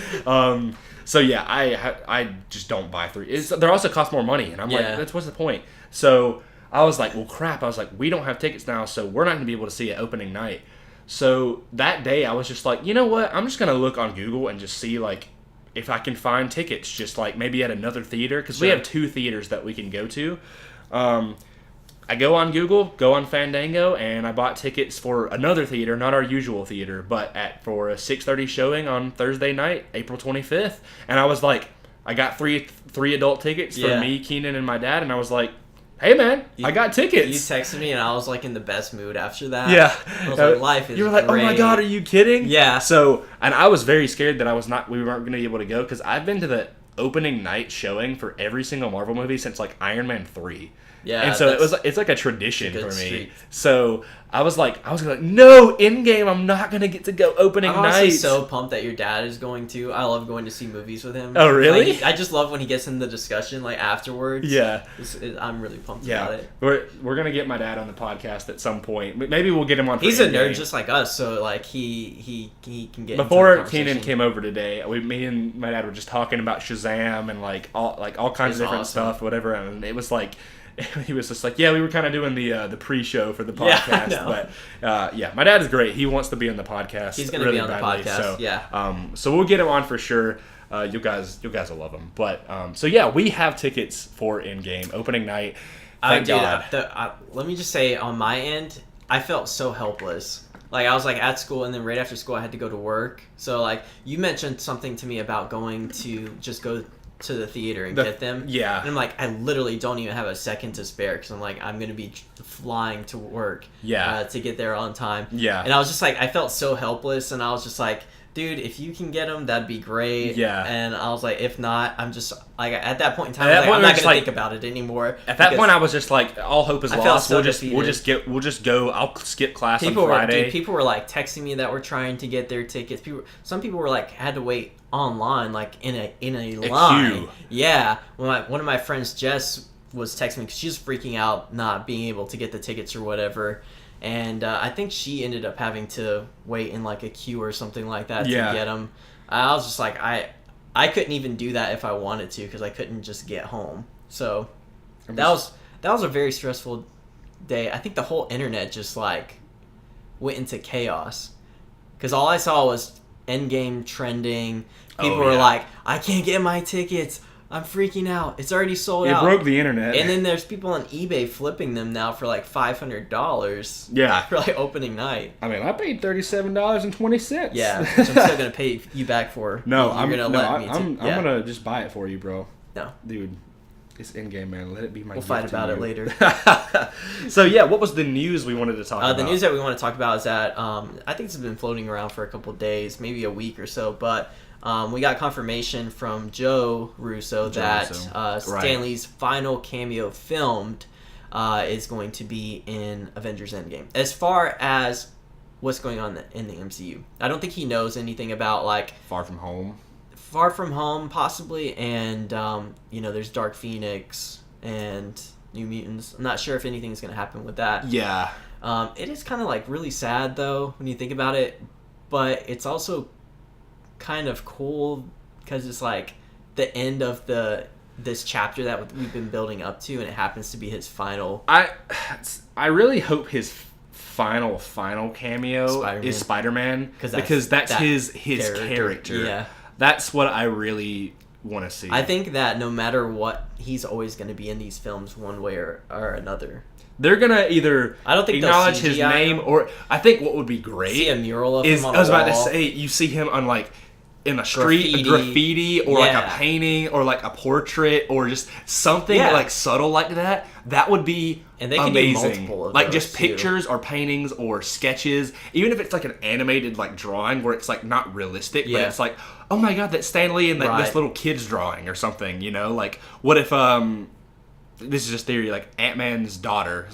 Speaker 3: So yeah, I just don't buy 3D. They also cost more money, and I'm like, what's the point? So I was like, well, crap. I was like, we don't have tickets now, so we're not going to be able to see it opening night. So that day, I was just like, you know what? I'm just going to look on Google and just see like if I can find tickets, just like maybe at another theater, because we have 2 theaters that we can go to. I go on Google, go on Fandango, and I bought tickets for another theater, not our usual theater, but for a 6:30 showing on Thursday night, April 25th. And I was like, I got three adult tickets for me, Keenan, and my dad, and I was like, hey man, I got tickets.
Speaker 2: You texted me, and I was like in the best mood after that.
Speaker 3: Yeah.
Speaker 2: I was like, life is
Speaker 3: You were like,
Speaker 2: great.
Speaker 3: oh my God, are you kidding?
Speaker 2: Yeah.
Speaker 3: So, and I was very scared that we weren't going to be able to go, because I've been to the opening night showing for every single Marvel movie since like Iron Man 3.
Speaker 2: Yeah,
Speaker 3: and so it's like a tradition for me.
Speaker 2: Streak.
Speaker 3: So I was like, no, Endgame, I'm not gonna get to go opening night.
Speaker 2: I'm honestly so pumped that your dad is going to. I love going to see movies with him.
Speaker 3: Oh, really?
Speaker 2: Like, I just love when he gets in the discussion like afterwards.
Speaker 3: Yeah,
Speaker 2: I'm really pumped about it.
Speaker 3: We're gonna get my dad on the podcast at some point. Maybe we'll get him on.
Speaker 2: He's a nerd just like us, so like he can get.
Speaker 3: Before Keenan came over today, me and my dad were just talking about Shazam and like all kinds of different stuff, whatever, and it was like. He was just like, yeah, we were kind of doing the pre-show for the podcast, but my dad is great. He wants to be on the podcast.
Speaker 2: He's going to
Speaker 3: really
Speaker 2: be on
Speaker 3: badly,
Speaker 2: the podcast.
Speaker 3: So we'll get him on for sure. You guys will love him. But so yeah, we have tickets for Endgame opening night. Thank God.
Speaker 2: Let me just say, on my end, I felt so helpless. Like, I was like at school, and then right after school, I had to go to work. So like, you mentioned something to me about going to just go to the theater and get them.
Speaker 3: Yeah.
Speaker 2: And I'm like, I literally don't even have a second to spare, because I'm like, I'm going to be flying to work to get there on time. Yeah. And I was just like, I felt so helpless, and I was just like, dude, if you can get them, that'd be great. Yeah. And I was like, if not, I'm just, like, at that point in time, I'm not going to think about it anymore.
Speaker 3: At that point, I was just like, all hope is lost. We'll just go. I'll skip class on Friday.
Speaker 2: People were like texting me that were trying to get their tickets. Some people were like, had to wait online, like in a line. Queue. Yeah. One of my friends, Jess, was texting me because she was freaking out not being able to get the tickets or whatever. And I think she ended up having to wait in like a queue or something like that to get them. I was just like, I couldn't even do that if I wanted to because I couldn't just get home. So that was a very stressful day. I think the whole internet just like went into chaos because all I saw was Endgame trending. People were like, I can't get my tickets. I'm freaking out. It's already sold out.
Speaker 3: It broke the internet.
Speaker 2: And then there's people on eBay flipping them now for like $500.
Speaker 3: Yeah.
Speaker 2: For like opening night.
Speaker 3: I mean, I paid $37.20.
Speaker 2: Yeah, which I'm still gonna pay you back for.
Speaker 3: No,
Speaker 2: I'm
Speaker 3: gonna just buy it for you, bro.
Speaker 2: No,
Speaker 3: dude, it's Endgame, man. Let it be my.
Speaker 2: We'll fight about it later.
Speaker 3: So yeah, what was the news we wanted to talk about?
Speaker 2: The news that we want to talk about is that I think this has been floating around for a couple of days, maybe a week or so, but. We got confirmation from Joe Russo that Stan Lee's final cameo filmed is going to be in Avengers Endgame. As far as what's going on in the MCU, I don't think he knows anything about like
Speaker 3: Far From Home, possibly, and there's Dark Phoenix and New Mutants. I'm not sure if anything's going to happen with that. Yeah.
Speaker 2: It is kind of like really sad though when you think about it, but it's also kind of cool because it's like the end of this chapter that we've been building up to, and it happens to be his final.
Speaker 3: I really hope his final cameo is Spider-Man because that's his character.
Speaker 2: Yeah,
Speaker 3: that's what I really want to see.
Speaker 2: I think that no matter what, he's always going to be in these films one way or another.
Speaker 3: They're gonna either acknowledge his name, or I think what would be great
Speaker 2: see a mural of him on
Speaker 3: I was
Speaker 2: a wall.
Speaker 3: about to say, you see him on like in a street, graffiti or like a painting or like a portrait or just something like subtle like that. That would be
Speaker 2: and they can
Speaker 3: amazing.
Speaker 2: Do multiple of
Speaker 3: like
Speaker 2: those
Speaker 3: just
Speaker 2: too.
Speaker 3: Pictures or paintings or sketches, even if it's like an animated like drawing where it's like not realistic, but it's like, oh my god, that's Stan Lee and this little kid's drawing or something. Like what if this is just theory, like Ant-Man's daughter,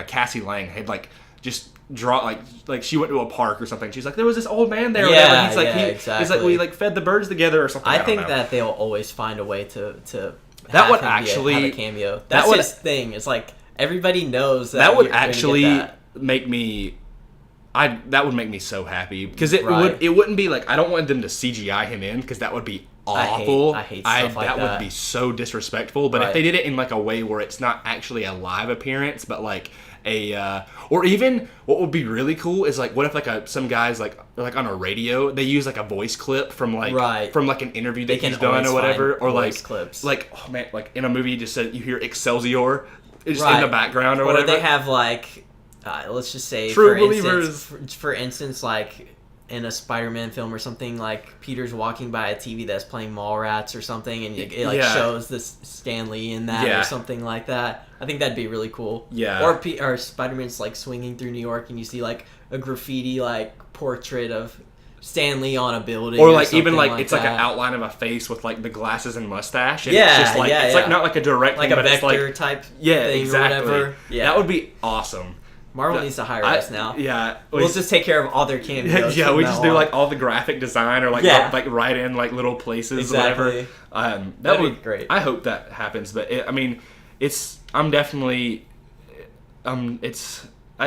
Speaker 3: Cassie Lang, had like just draw like she went to a park or something. She's like, there was this old man there.
Speaker 2: Yeah,
Speaker 3: he's like,
Speaker 2: exactly.
Speaker 3: He's like, we like fed the birds together or something.
Speaker 2: I think that they'll always find a way to
Speaker 3: that would
Speaker 2: have
Speaker 3: actually
Speaker 2: a cameo. That's his thing. It's like everybody knows
Speaker 3: that would actually make me. That would make me so happy because it wouldn't be like, I don't want them to CGI him in because that would be awful.
Speaker 2: I hate stuff like that.
Speaker 3: That would be so disrespectful. But if they did it in like a way where it's not actually a live appearance, but like or even what would be really cool is like, what if like some guys like on a radio, they use like a voice clip from like from like an interview that he's done or whatever, or like
Speaker 2: clips.
Speaker 3: Like, oh man, like in a movie you just said you hear Excelsior just in the background or whatever.
Speaker 2: Or they have like let's just say
Speaker 3: True Believers.
Speaker 2: For instance, like in a Spider-Man film or something, like Peter's walking by a TV that's playing Mallrats or something, and it like shows this Stan Lee in that or something like that. I think that'd be really cool.
Speaker 3: Yeah.
Speaker 2: Or Spider-Man's like swinging through New York, and you see like a graffiti like portrait of Stan Lee on a building,
Speaker 3: or like even like it's like an outline of a face with like the glasses and mustache. And it's just like it's like not like a direct
Speaker 2: like
Speaker 3: thing,
Speaker 2: a
Speaker 3: but
Speaker 2: vector
Speaker 3: it's
Speaker 2: type
Speaker 3: exactly.
Speaker 2: thing or whatever. Yeah,
Speaker 3: that would be awesome.
Speaker 2: Marvel needs to hire us now.
Speaker 3: Yeah,
Speaker 2: we'll just take care of all their cameos.
Speaker 3: Yeah, we just do like all the graphic design or like like write in like little places or whatever. That'd be great. I hope that happens, but it's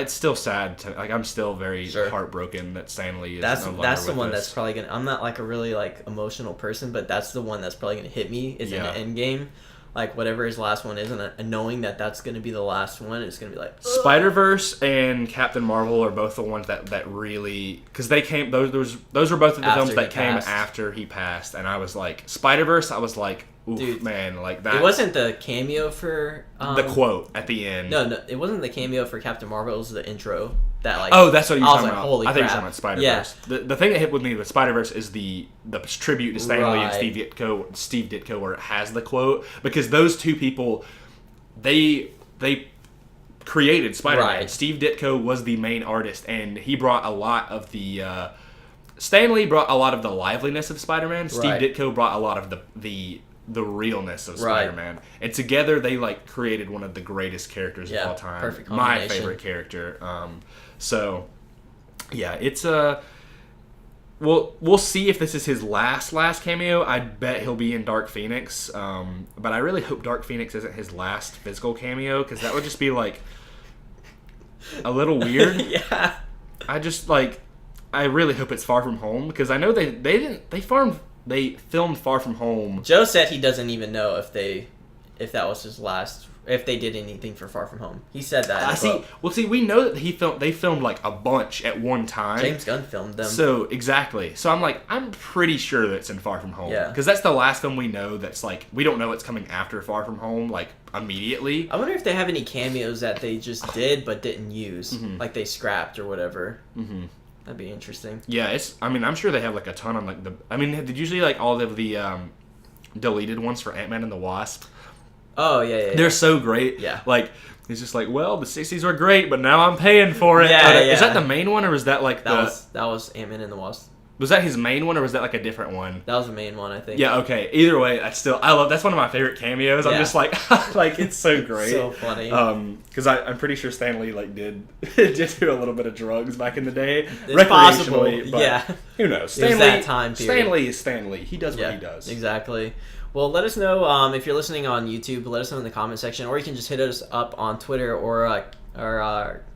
Speaker 3: still sad to I'm still very heartbroken that Stan Lee is
Speaker 2: that's the one
Speaker 3: us.
Speaker 2: That's probably gonna. I'm not like a really like emotional person, but that's the one that's probably gonna hit me is in the Endgame. Like whatever his last one is, and knowing that that's going to be the last one, it's going to be like
Speaker 3: Spider-Verse and Captain Marvel are both the ones that really, because they came those were both of the films that came after he passed, and I was like Spider-Verse, I was like, oof, dude, man, like that.
Speaker 2: It wasn't the cameo for
Speaker 3: the quote at the end.
Speaker 2: No, it wasn't the cameo for Captain Marvel. It was the intro. That like
Speaker 3: that's what you're talking about.
Speaker 2: Holy
Speaker 3: I think
Speaker 2: crap.
Speaker 3: you're talking about Spider-Verse. Yeah. The thing that hit with me with Spider-Verse is the tribute to Stan Lee and Steve Ditko, where it has the quote, because those two people, they created Spider-Man. Right. Steve Ditko was the main artist, and he brought a lot of the Stan Lee brought a lot of the liveliness of Spider-Man. Steve Ditko brought a lot of the realness of Spider-Man, and together they like created one of the greatest characters of all time.
Speaker 2: Perfect
Speaker 3: my favorite character. So yeah, it's we'll see if this is his last cameo. I bet he'll be in Dark Phoenix, but I really hope Dark Phoenix isn't his last physical cameo, because that would just be like a little weird.
Speaker 2: Yeah,
Speaker 3: I just like I really hope it's Far From Home, because I know they filmed Far From Home.
Speaker 2: Joe said he doesn't even know if that was his last, if they did anything for Far From Home. He said that.
Speaker 3: We know that they filmed like a bunch at one time.
Speaker 2: James Gunn filmed them.
Speaker 3: So exactly. So I'm pretty sure that it's in Far From Home.
Speaker 2: Yeah.
Speaker 3: Because that's the last film we know that's like, we don't know what's coming after Far From Home like immediately.
Speaker 2: I wonder if they have any cameos that they just did but didn't use, like they scrapped or whatever.
Speaker 3: Mm-hmm.
Speaker 2: That'd be interesting.
Speaker 3: Yeah, I'm sure they have like a ton on like did you see like all of the deleted ones for Ant-Man and the Wasp?
Speaker 2: Oh, yeah.
Speaker 3: They're so great.
Speaker 2: Yeah.
Speaker 3: Like, it's just like, well, the 60s were great, but now I'm paying for it.
Speaker 2: Yeah.
Speaker 3: Is that the main one, or was that like
Speaker 2: that was Ant-Man and the Wasp.
Speaker 3: Was that his main one, or was that like a different one?
Speaker 2: That was the main one, I think.
Speaker 3: Yeah, okay. Either way, that's one of my favorite cameos. I'm just like, it's so great.
Speaker 2: So funny.
Speaker 3: Because I'm pretty sure Stan Lee like did do a little bit of drugs back in the day.
Speaker 2: It's possible.
Speaker 3: But
Speaker 2: yeah.
Speaker 3: Who knows?
Speaker 2: It was that time period.
Speaker 3: Stan Lee is Stan Lee. He does what he does.
Speaker 2: Exactly. Well, let us know if you're listening on YouTube. Let us know in the comment section, or you can just hit us up on Twitter or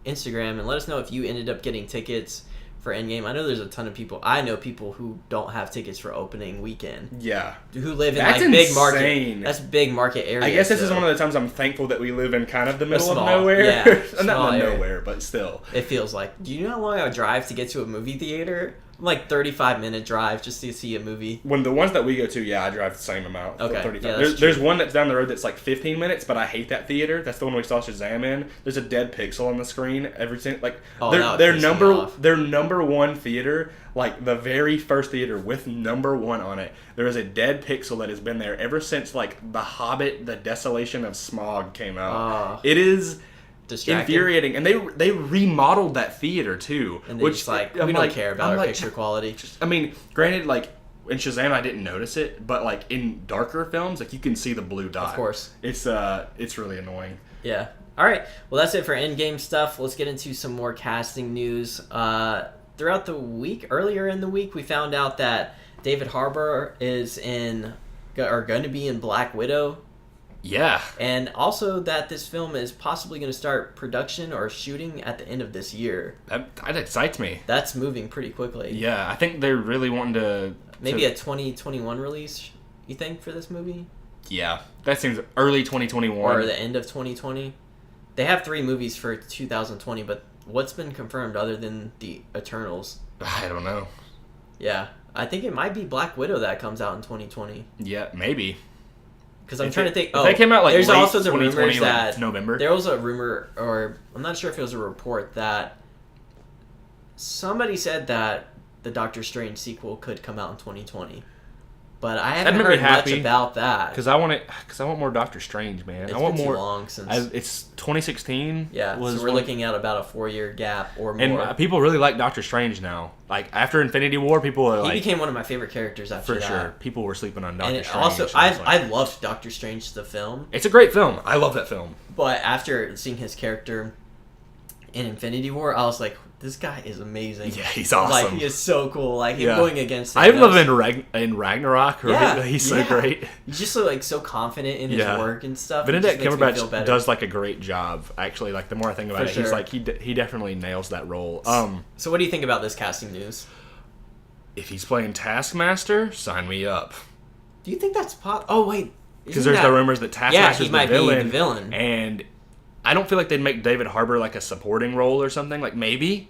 Speaker 2: Instagram, and let us know if you ended up getting tickets for Endgame. I know there's a ton of people. I know people who don't have tickets for opening weekend.
Speaker 3: Yeah.
Speaker 2: Who live in
Speaker 3: That's
Speaker 2: big
Speaker 3: insane.
Speaker 2: market. That's big market area.
Speaker 3: I guess this is one of the times I'm thankful that we live in kind of the middle of
Speaker 2: small,
Speaker 3: nowhere.
Speaker 2: yeah,
Speaker 3: Not nowhere, but still.
Speaker 2: It feels like. Do you know how long I would drive to get to a movie theater? Like 35-minute drive just to see a movie.
Speaker 3: When the ones that we go to, I drive the same amount.
Speaker 2: Okay.
Speaker 3: 35.
Speaker 2: Yeah,
Speaker 3: there's one that's down the road that's like 15 minutes, but I hate that theater. That's the one we saw Shazam in. There's a dead pixel on the screen every single their number one theater, like the very first theater with number one on it. There is a dead pixel that has been there ever since like The Hobbit: The Desolation of Smaug came out. It is infuriating, and they remodeled that theater too,
Speaker 2: and which like we don't care about our picture quality.
Speaker 3: Granted, like in Shazam I didn't notice it, but like in darker films, like you can see the blue dot.
Speaker 2: Of course,
Speaker 3: it's really annoying.
Speaker 2: Yeah. All right. Well, that's it for Endgame stuff. Let's get into some more casting news. Throughout the week, earlier in the week, we found out that David Harbour is going to be in Black Widow.
Speaker 3: Yeah.
Speaker 2: And also that this film is possibly going to start production or shooting at the end of this year.
Speaker 3: That excites me.
Speaker 2: That's moving pretty quickly.
Speaker 3: Yeah, I think they're really wanting to...
Speaker 2: Maybe a 2021 release, you think, for this movie?
Speaker 3: Yeah. That seems early 2021.
Speaker 2: Or the end of 2020. They have 3 movies for 2020, but what's been confirmed other than the Eternals?
Speaker 3: I don't know.
Speaker 2: Yeah. I think it might be Black Widow that comes out in 2020.
Speaker 3: Yeah, maybe.
Speaker 2: Because I'm trying to think.
Speaker 3: They came out like
Speaker 2: there's
Speaker 3: late
Speaker 2: also the rumors
Speaker 3: like
Speaker 2: that
Speaker 3: November.
Speaker 2: There was a rumor, or I'm not sure if it was a report that somebody said that the Doctor Strange sequel could come out in 2020. But I haven't heard much about that.
Speaker 3: Because I want more Doctor Strange, man.
Speaker 2: It's
Speaker 3: I want
Speaker 2: been
Speaker 3: more.
Speaker 2: Too long since
Speaker 3: It's 2016.
Speaker 2: Yeah, so we're looking at about a 4-year gap or more.
Speaker 3: And people really like Doctor Strange now. Like after Infinity War, people are like,
Speaker 2: he became one of my favorite characters after that.
Speaker 3: For sure, people were sleeping on Doctor Strange.
Speaker 2: Also, I loved Doctor Strange the film.
Speaker 3: It's a great film. I love that film.
Speaker 2: But after seeing his character in Infinity War, I was like, this guy is amazing.
Speaker 3: Yeah, he's awesome.
Speaker 2: Like, he is so cool. Like, him going against
Speaker 3: Thanos. I love him in Ragnarok. Right? He's so great.
Speaker 2: He's just so confident in his work and stuff.
Speaker 3: Benedict Cumberbatch does like a great job. Actually, like the more I think about it, he's like he definitely nails that role.
Speaker 2: So what do you think about this casting news?
Speaker 3: If he's playing Taskmaster, sign me up.
Speaker 2: Do you think that's Oh wait,
Speaker 3: because there's the rumors that Taskmaster's
Speaker 2: he might be the villain,
Speaker 3: and I don't feel like they'd make David Harbour like a supporting role or something. Like maybe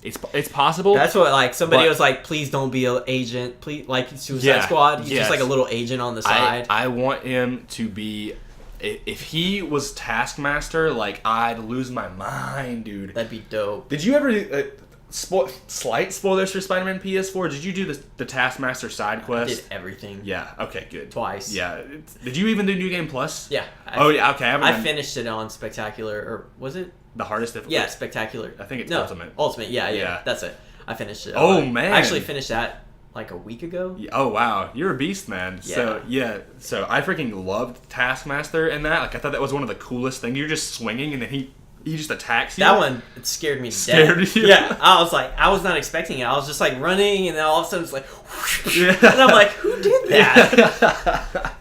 Speaker 3: it's possible.
Speaker 2: That's what like somebody was like, please don't be an agent. Please, like Suicide Squad. He's just like a little agent on the side.
Speaker 3: I want him to be. If he was Taskmaster, like I'd lose my mind, dude.
Speaker 2: That'd be dope.
Speaker 3: Did you ever? Slight spoilers for Spider-Man PS4. Did you do the Taskmaster side quest?
Speaker 2: I did everything.
Speaker 3: Yeah. Okay. Good.
Speaker 2: Twice.
Speaker 3: Yeah. Did you even do New Game Plus?
Speaker 2: Yeah.
Speaker 3: Yeah. Okay.
Speaker 2: I finished it on Spectacular, or was it
Speaker 3: the hardest difficulty?
Speaker 2: Yeah, Spectacular.
Speaker 3: I think it's Ultimate.
Speaker 2: Ultimate. Yeah. That's it. I finished it.
Speaker 3: Oh man!
Speaker 2: I actually finished that like a week ago.
Speaker 3: Oh wow, you're a beast, man.
Speaker 2: Yeah.
Speaker 3: So I freaking loved Taskmaster in that. Like I thought that was one of the coolest things. You're just swinging and then he just attacks you.
Speaker 2: That one, it scared me to death.
Speaker 3: You?
Speaker 2: Yeah, I was not expecting it. I was just like running, and then all of a sudden it's like, whoosh, and I'm like, who did that?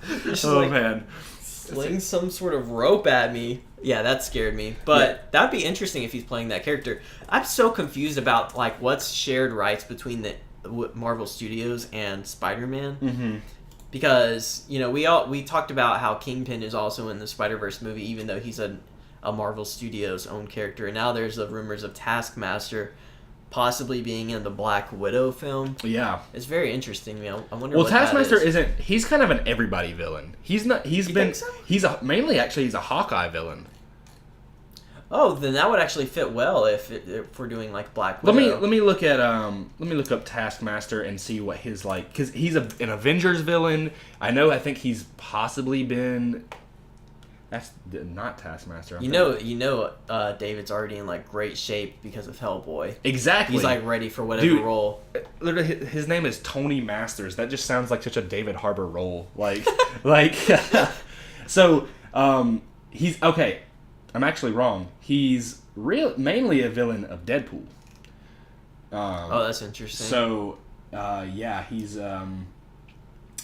Speaker 3: Man,
Speaker 2: sling some sort of rope at me. Yeah, that scared me. But that'd be interesting if he's playing that character. I'm so confused about like what's shared rights between the Marvel Studios and Spider-Man.
Speaker 3: Mm-hmm.
Speaker 2: Because, you know, we talked about how Kingpin is also in the Spider-Verse movie, even though he's a Marvel Studios own character. And now there's the rumors of Taskmaster possibly being in the Black Widow film.
Speaker 3: Yeah,
Speaker 2: it's very interesting. You know, I wonder.
Speaker 3: Well,
Speaker 2: what
Speaker 3: Taskmaster
Speaker 2: that is.
Speaker 3: isn't. He's kind of an everybody villain. He's not. He's
Speaker 2: You
Speaker 3: been.
Speaker 2: think so?
Speaker 3: He's mainly actually he's a Hawkeye villain.
Speaker 2: Oh, then that would actually fit well if we're doing like Black Widow.
Speaker 3: Let me look at let me look up Taskmaster and see what his like, because he's an Avengers villain. I think he's possibly been. That's not Taskmaster.
Speaker 2: You know, David's already in like great shape because of Hellboy.
Speaker 3: Exactly.
Speaker 2: He's like ready for whatever role.
Speaker 3: Literally, his name is Tony Masters. That just sounds like such a David Harbour role. Like, so he's okay. I'm actually wrong. He's mainly a villain of Deadpool.
Speaker 2: Oh, that's interesting.
Speaker 3: So, yeah, he's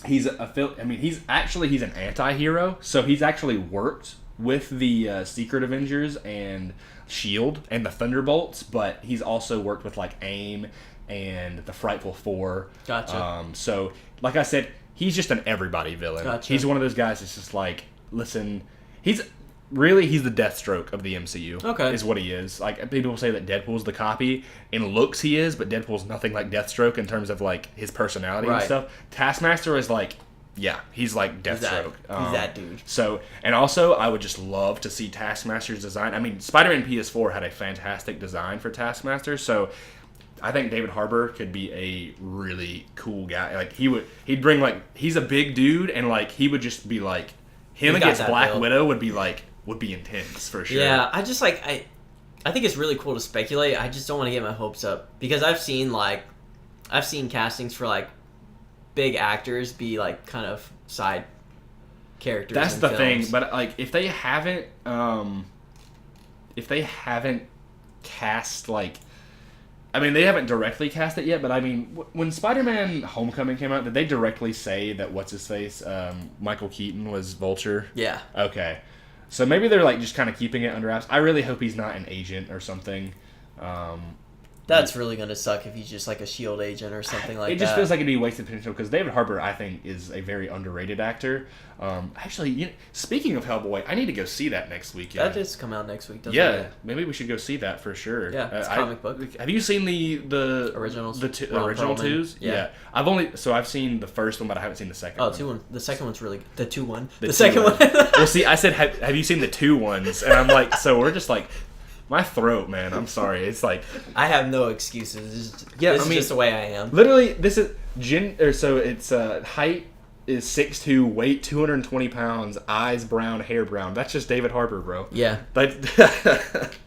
Speaker 3: he's an anti-hero. So he's actually worked with the Secret Avengers and S.H.I.E.L.D. and the Thunderbolts, but he's also worked with like AIM and the Frightful Four.
Speaker 2: Gotcha.
Speaker 3: So, like I said, he's just an everybody villain.
Speaker 2: Gotcha.
Speaker 3: He's one of those guys that's just like, listen, he's the Deathstroke of the MCU.
Speaker 2: Okay.
Speaker 3: Is what he is. Like, people say that Deadpool's the copy. In looks, he is, but Deadpool's nothing like Deathstroke in terms of, like, his personality and stuff. Taskmaster is like, yeah, he's like Deathstroke.
Speaker 2: He's that dude.
Speaker 3: So, and also, I would just love to see Taskmaster's design. I mean, Spider-Man PS4 had a fantastic design for Taskmaster, so I think David Harbour could be a really cool guy. Like, he'd bring, like, he's a big dude, and, like, he would just be, like, him against Black Widow would be intense for sure.
Speaker 2: Yeah, I just like I think it's really cool to speculate. I just don't want to get my hopes up because I've seen castings for like big actors be like kind of side characters.
Speaker 3: That's
Speaker 2: in
Speaker 3: the
Speaker 2: films.
Speaker 3: thing, but like if they haven't cast like, I mean, they haven't directly cast it yet, but I mean, when Spider-Man Homecoming came out, did they directly say that what's-his-face, Michael Keaton was Vulture?
Speaker 2: Yeah.
Speaker 3: Okay. So maybe they're, like, just kind of keeping it under wraps. I really hope he's not an agent or something.
Speaker 2: That's really going to suck if he's just, like, a S.H.I.E.L.D. agent or something like that.
Speaker 3: It just feels like it'd be wasted potential, because David Harbour, I think, is a very underrated actor. Actually, speaking of Hellboy, I need to go see that next week.
Speaker 2: That does come out next week, doesn't it?
Speaker 3: Yeah, maybe we should go see that for sure.
Speaker 2: Yeah, it's a comic book.
Speaker 3: Have you seen the
Speaker 2: originals?
Speaker 3: The original twos? Yeah. I've seen the first one, but I haven't seen the second one.
Speaker 2: Oh, 2-1. The second one's really good. The 2-1.
Speaker 3: The
Speaker 2: second one.
Speaker 3: Well, see, I said, have you seen the 2 ones? And I'm like, so we're just like, my throat, man. I'm sorry. It's like,
Speaker 2: I have no excuses. This is just the way I am.
Speaker 3: Literally, this is it's height is 6'2", weight 220 pounds, eyes brown, hair brown. That's just David Harbour, bro.
Speaker 2: Yeah.
Speaker 3: But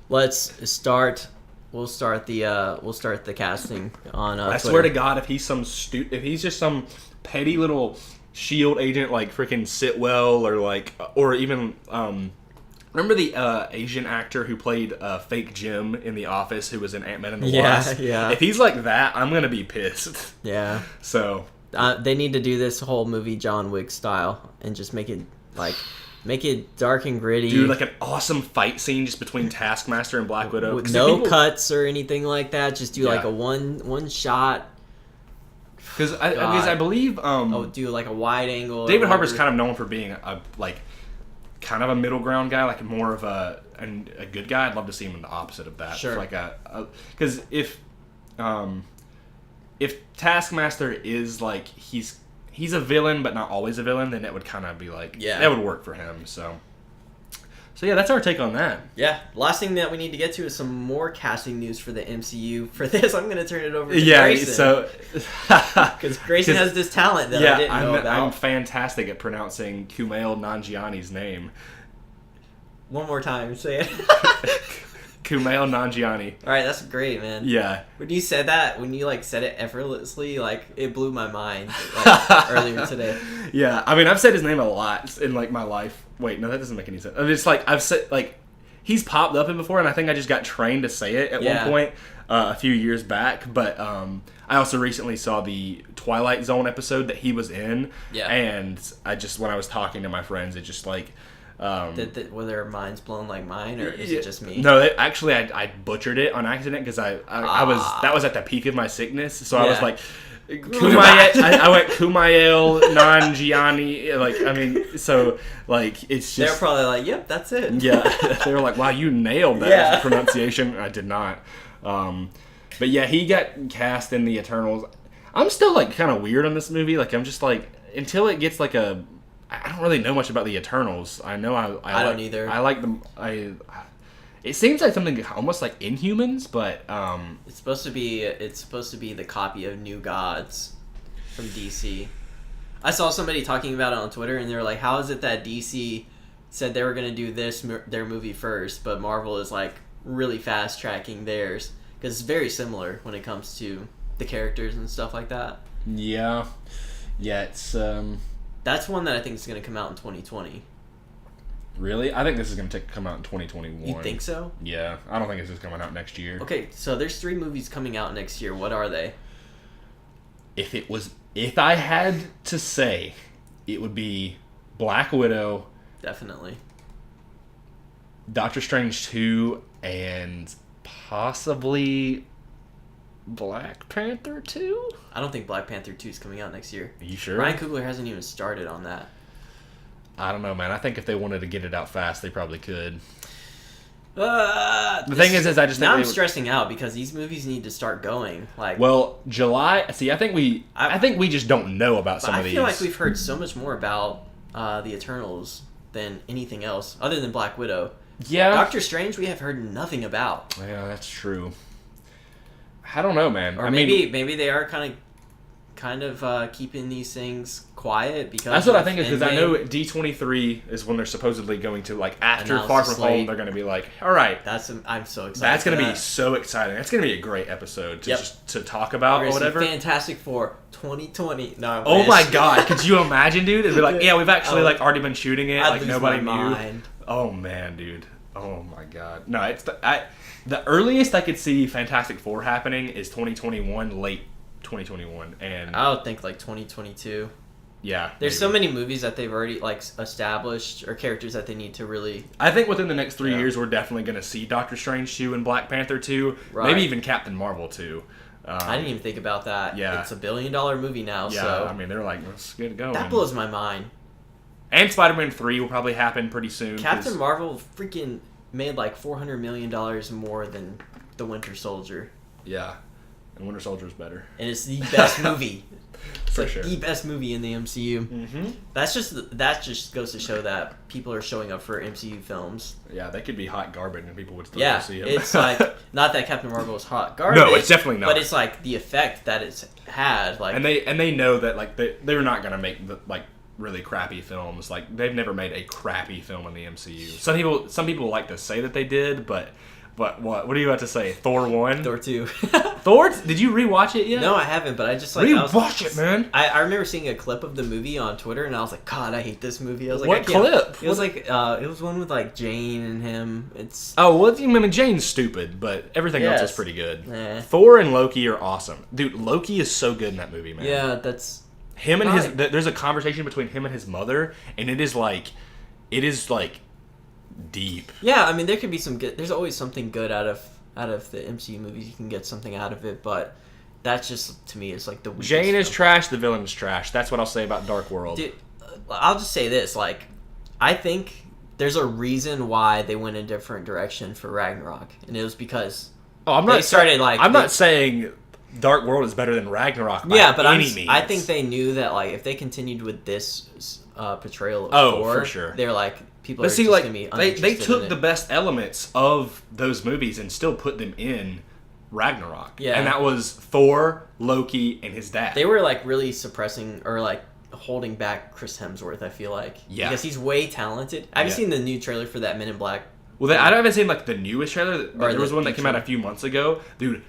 Speaker 2: let's start. We'll start the casting on.
Speaker 3: I swear to God, if he's just some petty little S.H.I.E.L.D. agent like freaking Sitwell or even remember the Asian actor who played Fake Jim in The Office, who was in Ant-Man and the Wasp?
Speaker 2: Yeah.
Speaker 3: If he's like that, I'm gonna be pissed.
Speaker 2: Yeah.
Speaker 3: So
Speaker 2: they need to do this whole movie John Wick style and just make it dark and gritty.
Speaker 3: Dude, like an awesome fight scene just between Taskmaster and Black Widow.
Speaker 2: With no cuts or anything like that. Just do like a one shot.
Speaker 3: Because I believe
Speaker 2: do like a wide angle.
Speaker 3: David Harbour's kind of known for being kind of a middle ground guy, like more of a good guy. I'd love to see him in the opposite of that.
Speaker 2: Sure.
Speaker 3: Like because if Taskmaster is like he's a villain but not always a villain, then it would kind of be like that would work for him. So yeah, that's our take on that.
Speaker 2: Yeah. Last thing that we need to get to is some more casting news for the MCU. For this, I'm going to turn it over to Grayson.
Speaker 3: So
Speaker 2: because Grayson has this talent that I didn't know about.
Speaker 3: I'm fantastic at pronouncing Kumail Nanjiani's name.
Speaker 2: One more time, say it.
Speaker 3: Kumail Nanjiani.
Speaker 2: All right, that's great, man.
Speaker 3: Yeah.
Speaker 2: When you said that, when you said it effortlessly, it blew my mind earlier today.
Speaker 3: Yeah, I mean, I've said his name a lot in my life. Wait, no, that doesn't make any sense. It's I've said he's popped up in before, and I think I just got trained to say it at one point a few years back. But I also recently saw the Twilight Zone episode that he was in, and when I was talking to my friends, it just
Speaker 2: Were their minds blown like mine, or is it just me?
Speaker 3: No, actually, I butchered it on accident because that was at the peak of my sickness, so I was like, I went Kumail Nanjiani, like, I mean, so, like, it's just...
Speaker 2: They're probably like, yep, that's it.
Speaker 3: Yeah, they were like, wow, you nailed that pronunciation. I did not. But yeah, he got cast in the Eternals. I'm still, like, kind of weird on this movie. Like, I'm just, like, until it gets, like, I don't really know much about the Eternals. I know I
Speaker 2: don't either.
Speaker 3: I like them. It seems like something almost like Inhumans, but
Speaker 2: it's supposed to be the copy of New Gods from DC. I saw somebody talking about it on Twitter, and they were like, "How is it that DC said they were going to do their movie first, but Marvel is like really fast tracking theirs because it's very similar when it comes to the characters and stuff like that."
Speaker 3: Yeah, it's
Speaker 2: that's one that I think is going to come out in 2020.
Speaker 3: Really? I think this is going to come out in 2021.
Speaker 2: You think so?
Speaker 3: Yeah. I don't think this is coming out next year.
Speaker 2: Okay, so there's 3 movies coming out next year. What are they?
Speaker 3: If I had to say, it would be Black Widow.
Speaker 2: Definitely.
Speaker 3: Doctor Strange 2 and possibly Black Panther 2?
Speaker 2: I don't think Black Panther 2 is coming out next year.
Speaker 3: Are you sure?
Speaker 2: Ryan Coogler hasn't even started on that.
Speaker 3: I don't know, man. I think if they wanted to get it out fast, they probably could.
Speaker 2: The
Speaker 3: thing is I just think
Speaker 2: I'm stressing out because these movies need to start going. Like,
Speaker 3: well, July. See, I think we just don't know about some of these.
Speaker 2: I feel like we've heard so much more about the Eternals than anything else, other than Black Widow.
Speaker 3: Yeah,
Speaker 2: Doctor Strange, we have heard nothing about.
Speaker 3: Yeah, that's true. I don't know, man.
Speaker 2: Or maybe they are kind of keeping these things quiet because
Speaker 3: that's what I think is because I know D23 is when they're supposedly going to, like, after Far From Home, they're going to be like, all right,
Speaker 2: I'm so excited.
Speaker 3: That's going to be so exciting. That's going to be a great episode to talk about or whatever.
Speaker 2: Fantastic Four 2020. No,
Speaker 3: oh my god, could you imagine, dude? It'd be like, yeah, we've actually already been shooting it. Like nobody knew. Oh man, dude. Oh my god. No, it's the earliest I could see Fantastic Four happening is 2021, late 2021, and
Speaker 2: I would think like 2022.
Speaker 3: Yeah,
Speaker 2: there's so many movies that they've already like established or characters that they need to really.
Speaker 3: I think within the next 3 years, we're definitely going to see Doctor Strange 2 and Black Panther 2, maybe even Captain Marvel 2.
Speaker 2: I didn't even think about that.
Speaker 3: Yeah,
Speaker 2: it's $1 billion movie now.
Speaker 3: Yeah,
Speaker 2: so
Speaker 3: I mean they're like, let's get it going.
Speaker 2: That blows my mind.
Speaker 3: And Spider-Man 3 will probably happen pretty soon.
Speaker 2: Captain Marvel freaking made like $400 million more than the Winter Soldier.
Speaker 3: Yeah. And Winter Soldier's better.
Speaker 2: And it's the best movie. It's
Speaker 3: For sure.
Speaker 2: The best movie in the MCU.
Speaker 3: Mm-hmm.
Speaker 2: That just goes to show that people are showing up for MCU films.
Speaker 3: Yeah, they could be hot garbage and people would still go see them.
Speaker 2: It's like, not that Captain Marvel is hot garbage.
Speaker 3: No, it's definitely not.
Speaker 2: But it's like the effect that it's had. Like,
Speaker 3: and they know that like they're not gonna make like really crappy films. Like they've never made a crappy film in the MCU. Some people like to say that they did, but what are you about to say? Thor 1?
Speaker 2: Thor 2.
Speaker 3: Thor? Did you rewatch it yet?
Speaker 2: No, I haven't, but I just like...
Speaker 3: Rewatch it, man!
Speaker 2: I remember seeing a clip of the movie on Twitter, and I was like, God, I hate this movie. I was like,
Speaker 3: what clip?
Speaker 2: It was like, it was one with like Jane and him. It's...
Speaker 3: Oh, well, I mean, Jane's stupid, but everything else is pretty good. Thor and Loki are awesome. Dude, Loki is so good in that movie, man.
Speaker 2: Yeah, that's...
Speaker 3: Him and there's a conversation between him and his mother, and it is like deep.
Speaker 2: Yeah, I mean, there could be some good. There's always something good out of the MCU movies. You can get something out of it, but that's just, to me, it's like the weakest
Speaker 3: Jane is
Speaker 2: film.
Speaker 3: trash. The villain is trash. That's what I'll say about Dark World.
Speaker 2: Dude, I'll just say this: like, I think there's a reason why they went a different direction for Ragnarok, and it was because
Speaker 3: I'm not saying Dark World is better than Ragnarok. By any means.
Speaker 2: I think they knew that like if they continued with this portrayal of Thor,
Speaker 3: for sure,
Speaker 2: they're like. People
Speaker 3: but
Speaker 2: are
Speaker 3: see,
Speaker 2: just
Speaker 3: like
Speaker 2: gonna be
Speaker 3: they took the best elements of those movies and still put them in Ragnarok.
Speaker 2: Yeah,
Speaker 3: and that was Thor, Loki, and his dad.
Speaker 2: They were like really suppressing or like holding back Chris Hemsworth. I feel like because he's way talented. Have you seen the new trailer for that Men in Black?
Speaker 3: Well, I haven't seen like the newest trailer. There was one that came out a few months ago, dude.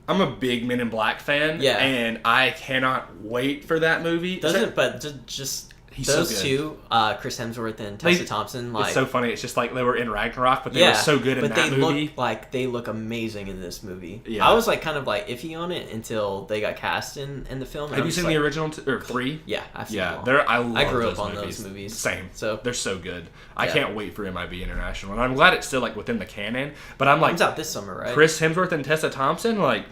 Speaker 3: I'm a big Men in Black fan.
Speaker 2: Yeah,
Speaker 3: and I cannot wait for that movie.
Speaker 2: But just Those two, Chris Hemsworth and Tessa Thompson, like,
Speaker 3: it's so funny. It's just like they were in Ragnarok, but they were so good in that movie.
Speaker 2: They look amazing in this movie.
Speaker 3: Yeah.
Speaker 2: I was like kind of like iffy on it until they got cast in the film.
Speaker 3: Have you seen the original or 3?
Speaker 2: Yeah, I've seen them all.
Speaker 3: I
Speaker 2: grew up on those movies.
Speaker 3: Same.
Speaker 2: So
Speaker 3: they're so good. I can't wait for MIB International, and I'm glad it's still like within the canon. But I'm like,
Speaker 2: comes out this summer, right?
Speaker 3: Chris Hemsworth and Tessa Thompson, like.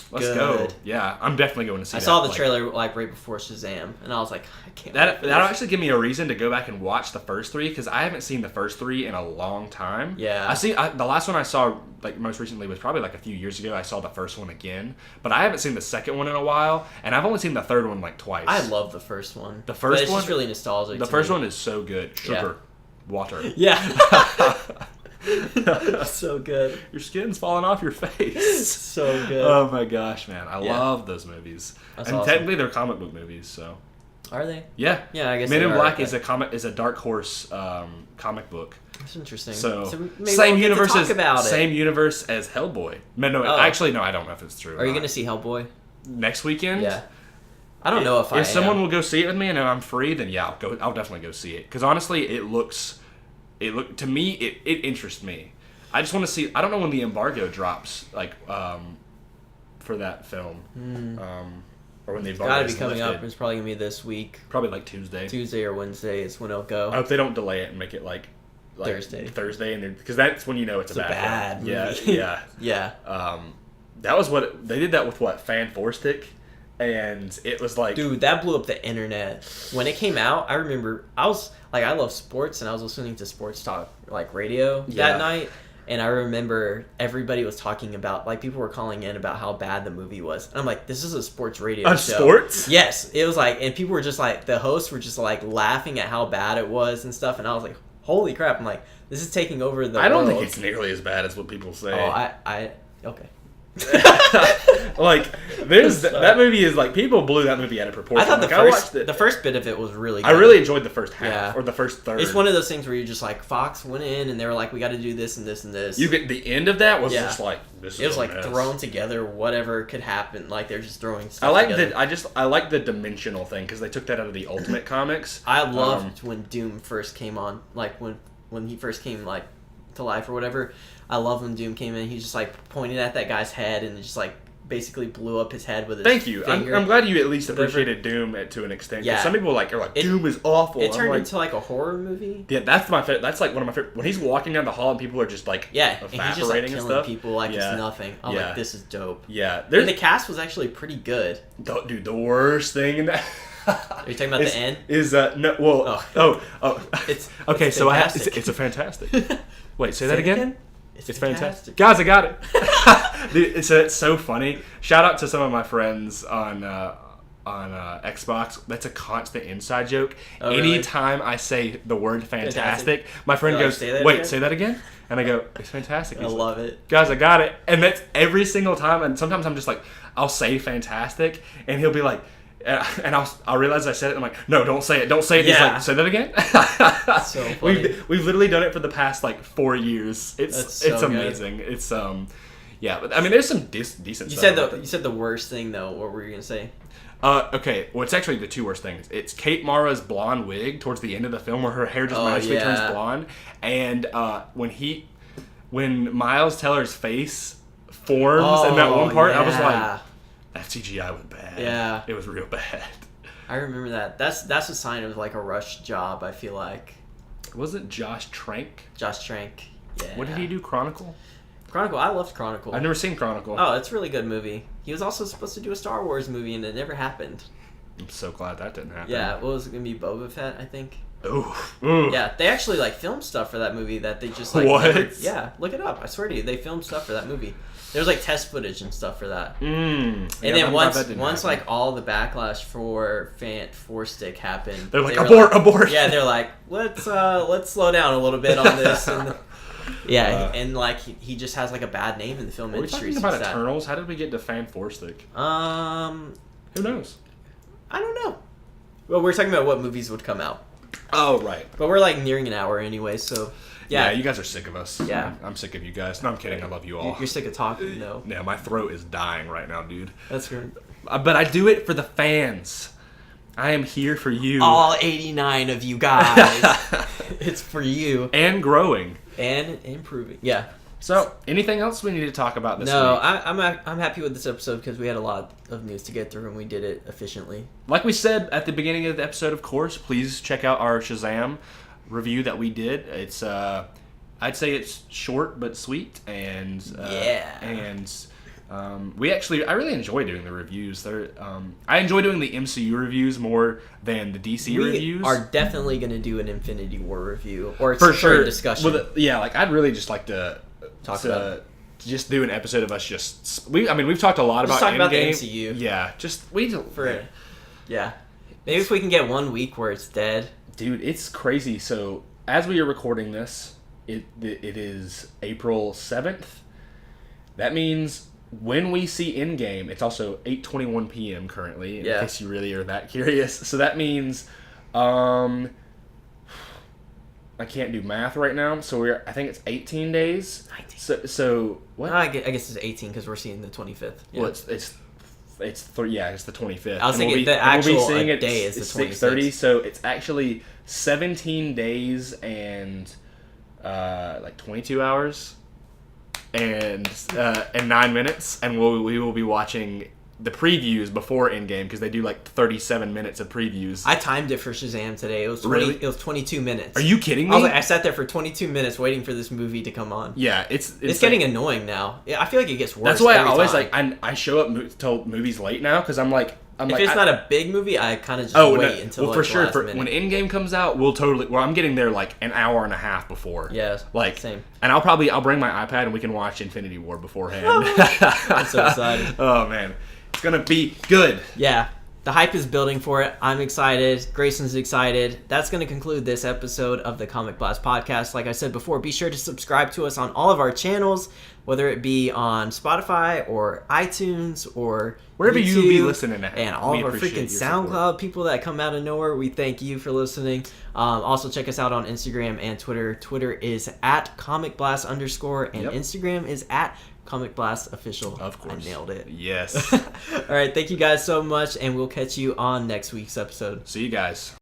Speaker 3: Let's go. Yeah, I'm definitely going to see that.
Speaker 2: I saw the trailer like right before Shazam, and I was like, I can't.
Speaker 3: That'll actually give me a reason to go back and watch the first 3 because I haven't seen the first 3 in a long time.
Speaker 2: Yeah.
Speaker 3: The last one I saw like most recently was probably like a few years ago. I saw the first one again, but I haven't seen the second one in a while, and I've only seen the third one like twice.
Speaker 2: I love the first one.
Speaker 3: The first
Speaker 2: it's
Speaker 3: one,
Speaker 2: just really nostalgic.
Speaker 3: The first one is so good. Sugar, water.
Speaker 2: Yeah. So good.
Speaker 3: Your skin's falling off your face.
Speaker 2: So good.
Speaker 3: Oh my gosh, man. I love those movies.
Speaker 2: That's
Speaker 3: and
Speaker 2: awesome.
Speaker 3: technically they're comic book movies, so.
Speaker 2: Are they?
Speaker 3: Yeah.
Speaker 2: Yeah, I guess
Speaker 3: Men in Black is a Dark Horse comic book.
Speaker 2: That's interesting.
Speaker 3: So
Speaker 2: maybe
Speaker 3: same
Speaker 2: we'll
Speaker 3: universe
Speaker 2: talk about
Speaker 3: same universe as Hellboy. Actually no, I don't know if it's true.
Speaker 2: Are you going to see Hellboy
Speaker 3: next weekend?
Speaker 2: Yeah. I don't know if
Speaker 3: someone will go see it with me and I'm free, then yeah, I'll definitely go see it cuz honestly, to me it interests me. I just want to see. I don't know when the embargo drops, like for that film, or when the embargo.
Speaker 2: Gotta be coming lifted. Up. It's probably gonna be this week.
Speaker 3: Probably like Tuesday
Speaker 2: or Wednesday is when it'll go.
Speaker 3: I hope they don't delay it and make it like Thursday, and because that's when you know it's a bad
Speaker 2: movie.
Speaker 3: Yeah. That was what they did. That with Fan 4-Stick. And it was like...
Speaker 2: Dude, that blew up the internet. When it came out, I remember... I love sports, and I was listening to sports talk, like, radio that night. And I remember everybody was talking about... Like, people were calling in about how bad the movie was. And I'm like, this is a sports radio show.
Speaker 3: Sports?
Speaker 2: Yes. It was like... And people were just like... The hosts were just, like, laughing at how bad it was and stuff. And I was like, holy crap. I'm like, this is taking over the
Speaker 3: I don't
Speaker 2: world.
Speaker 3: think it's nearly as bad as what people say.
Speaker 2: Okay.
Speaker 3: Like that movie is like people blew that movie out of proportion.
Speaker 2: I thought
Speaker 3: the
Speaker 2: first bit of it was really good.
Speaker 3: I really enjoyed the first half or the first third.
Speaker 2: It's one of those things where you're just like Fox went in and they were like, we got to do this and this and this.
Speaker 3: You get the end of that was just like this.
Speaker 2: It was like mess. Thrown together, whatever could happen. Like they're just throwing stuff.
Speaker 3: I like the dimensional thing because they took that out of the Ultimate Comics.
Speaker 2: I loved when Doom first came on, like when he first came like to life or whatever. I love when Doom came in. He just like pointed at that guy's head and just like basically blew up his head with his finger.
Speaker 3: I'm glad you at least appreciated Doom to an extent. Yeah. Some people are like Doom is awful.
Speaker 2: It turned into like a horror movie.
Speaker 3: Yeah, that's my favorite. That's like one of my favorite. When he's walking down the hall and people are just like
Speaker 2: evaporating
Speaker 3: and
Speaker 2: he's just like killing people like it's nothing. I'm like, this is dope.
Speaker 3: Yeah,
Speaker 2: and the cast was actually pretty good.
Speaker 3: Dude, the worst thing in that.
Speaker 2: Are you talking about the end?
Speaker 3: Is no? Well,
Speaker 2: it's
Speaker 3: okay.
Speaker 2: It's
Speaker 3: so
Speaker 2: fantastic.
Speaker 3: It's a fantastic. Wait, say that again. It's fantastic.
Speaker 2: fantastic.
Speaker 3: Guys, I got it. Dude, it's so funny. Shout out to some of my friends on Xbox. That's a constant inside joke.
Speaker 2: Oh, really?
Speaker 3: Anytime I say the word fantastic, my friend goes, say that again? And I go, it's fantastic.
Speaker 2: I love it.
Speaker 3: Guys, I got it. And that's every single time. And sometimes I'm just like, I'll say fantastic. And he'll be like, and I'll realize I said it. I'm like, no, don't say it. Don't say it.
Speaker 2: Yeah.
Speaker 3: He's like, say that again.
Speaker 2: So funny.
Speaker 3: We've literally done it for the past like 4 years. It's amazing.
Speaker 2: Good.
Speaker 3: It's yeah. But I mean, there's some decent.
Speaker 2: You
Speaker 3: stuff.
Speaker 2: You said the worst thing though. What were you gonna say?
Speaker 3: Okay. Well, it's actually the two worst things. It's Kate Mara's blonde wig towards the end of the film, where her hair just magically turns blonde, and when Miles Teller's face forms in that one part, I was like, that CGI was bad.
Speaker 2: Yeah.
Speaker 3: It was real bad.
Speaker 2: I remember that. That's a sign of like a rushed job, I feel like.
Speaker 3: Was it Josh Trank?
Speaker 2: Josh Trank. Yeah.
Speaker 3: What did he do? Chronicle?
Speaker 2: I loved Chronicle.
Speaker 3: I've never seen Chronicle.
Speaker 2: Oh, it's a really good movie. He was also supposed to do a Star Wars movie and it never happened.
Speaker 3: I'm so glad that didn't happen.
Speaker 2: Yeah, what was it going to be? Boba Fett, I think.
Speaker 3: Ooh.
Speaker 2: Yeah, they actually like filmed stuff for that movie that they just like
Speaker 3: What?
Speaker 2: Look it up. I swear to you, they filmed stuff for that movie. There was like test footage and stuff for that.
Speaker 3: And
Speaker 2: then once like all the backlash for Fan 4-Stick happened,
Speaker 3: they're like abort.
Speaker 2: Yeah, they're like let's slow down a little bit on this. And, and like he just has like a bad name in the film industry.
Speaker 3: We're talking about Eternals. How did we get to Fan 4-Stick? Who knows?
Speaker 2: I don't know. Well, we're talking about what movies would come out.
Speaker 3: Oh, right.
Speaker 2: But we're like nearing an hour anyway, so
Speaker 3: yeah, you guys are sick of us.
Speaker 2: Yeah,
Speaker 3: I'm sick of you guys. No, I'm kidding. I love you all.
Speaker 2: You're sick of talking, though.
Speaker 3: Yeah, my throat is dying right now, dude.
Speaker 2: That's good.
Speaker 3: But I do it for the fans. I am here for you.
Speaker 2: All 89 of you guys. It's for you.
Speaker 3: And growing.
Speaker 2: And improving. Yeah.
Speaker 3: So, anything else we need to talk about this week?
Speaker 2: No, I'm happy with this episode because we had a lot of news to get through and we did it efficiently.
Speaker 3: Like we said at the beginning of the episode, of course, please check out our Shazam review that we did. It's I'd say it's short but sweet, and I really enjoy doing the reviews. I enjoy doing the MCU reviews more than the DC reviews.
Speaker 2: We are definitely going to do an Infinity War review or
Speaker 3: for sure
Speaker 2: a discussion.
Speaker 3: Well, I'd really just like to talk about just do an episode of us we've talked a lot about Endgame.
Speaker 2: About the MCU.
Speaker 3: Yeah,
Speaker 2: yeah. Maybe if we can get 1 week where it's dead.
Speaker 3: Dude, it's crazy. So, as we are recording this, it is April 7th. That means when we see Endgame, it's also 8:21 p.m. currently, in case you really are that curious. So that means I can't do math right now, so I think it's 18 days. 19. So what?
Speaker 2: I guess it's 18 because we're seeing the 25th.
Speaker 3: Yeah. Well, it's the 25th.
Speaker 2: I was thinking the actual day is the
Speaker 3: 6:30, so it's actually 17 days and 22 hours and 9 minutes, and we will be watching the previews before Endgame because they do 37 minutes of previews.
Speaker 2: I timed it for Shazam today. It was 20. Really? It was 22 minutes.
Speaker 3: Are you kidding me?
Speaker 2: I sat there for 22 minutes waiting for this movie to come on.
Speaker 3: Yeah, it's
Speaker 2: getting annoying now. I feel like it gets worse.
Speaker 3: That's why I always I show up to movies late now because I'm like.
Speaker 2: If it's not a big movie, I kind of just wait until
Speaker 3: for sure.
Speaker 2: The last minute.
Speaker 3: When Endgame comes out, I'm getting there an hour and a half before.
Speaker 2: Yeah, same.
Speaker 3: And I'll bring my iPad and we can watch Infinity War beforehand.
Speaker 2: I'm so excited.
Speaker 3: Oh man, it's gonna be good.
Speaker 2: Yeah, the hype is building for it. I'm excited. Grayson's excited. That's going to conclude this episode of the Comic Blast podcast. Like I said before, be sure to subscribe to us on all of our channels, whether it be on Spotify or iTunes or
Speaker 3: wherever
Speaker 2: YouTube,
Speaker 3: you be listening at.
Speaker 2: And all of our freaking SoundCloud people that come out of nowhere. We thank you for listening. Also, check us out on Instagram and Twitter. Twitter is at comicblast_, and Instagram is at Comic Blast Official.
Speaker 3: Of course.
Speaker 2: I nailed it.
Speaker 3: Yes.
Speaker 2: All right. Thank you guys so much, and we'll catch you on next week's episode.
Speaker 3: See you guys.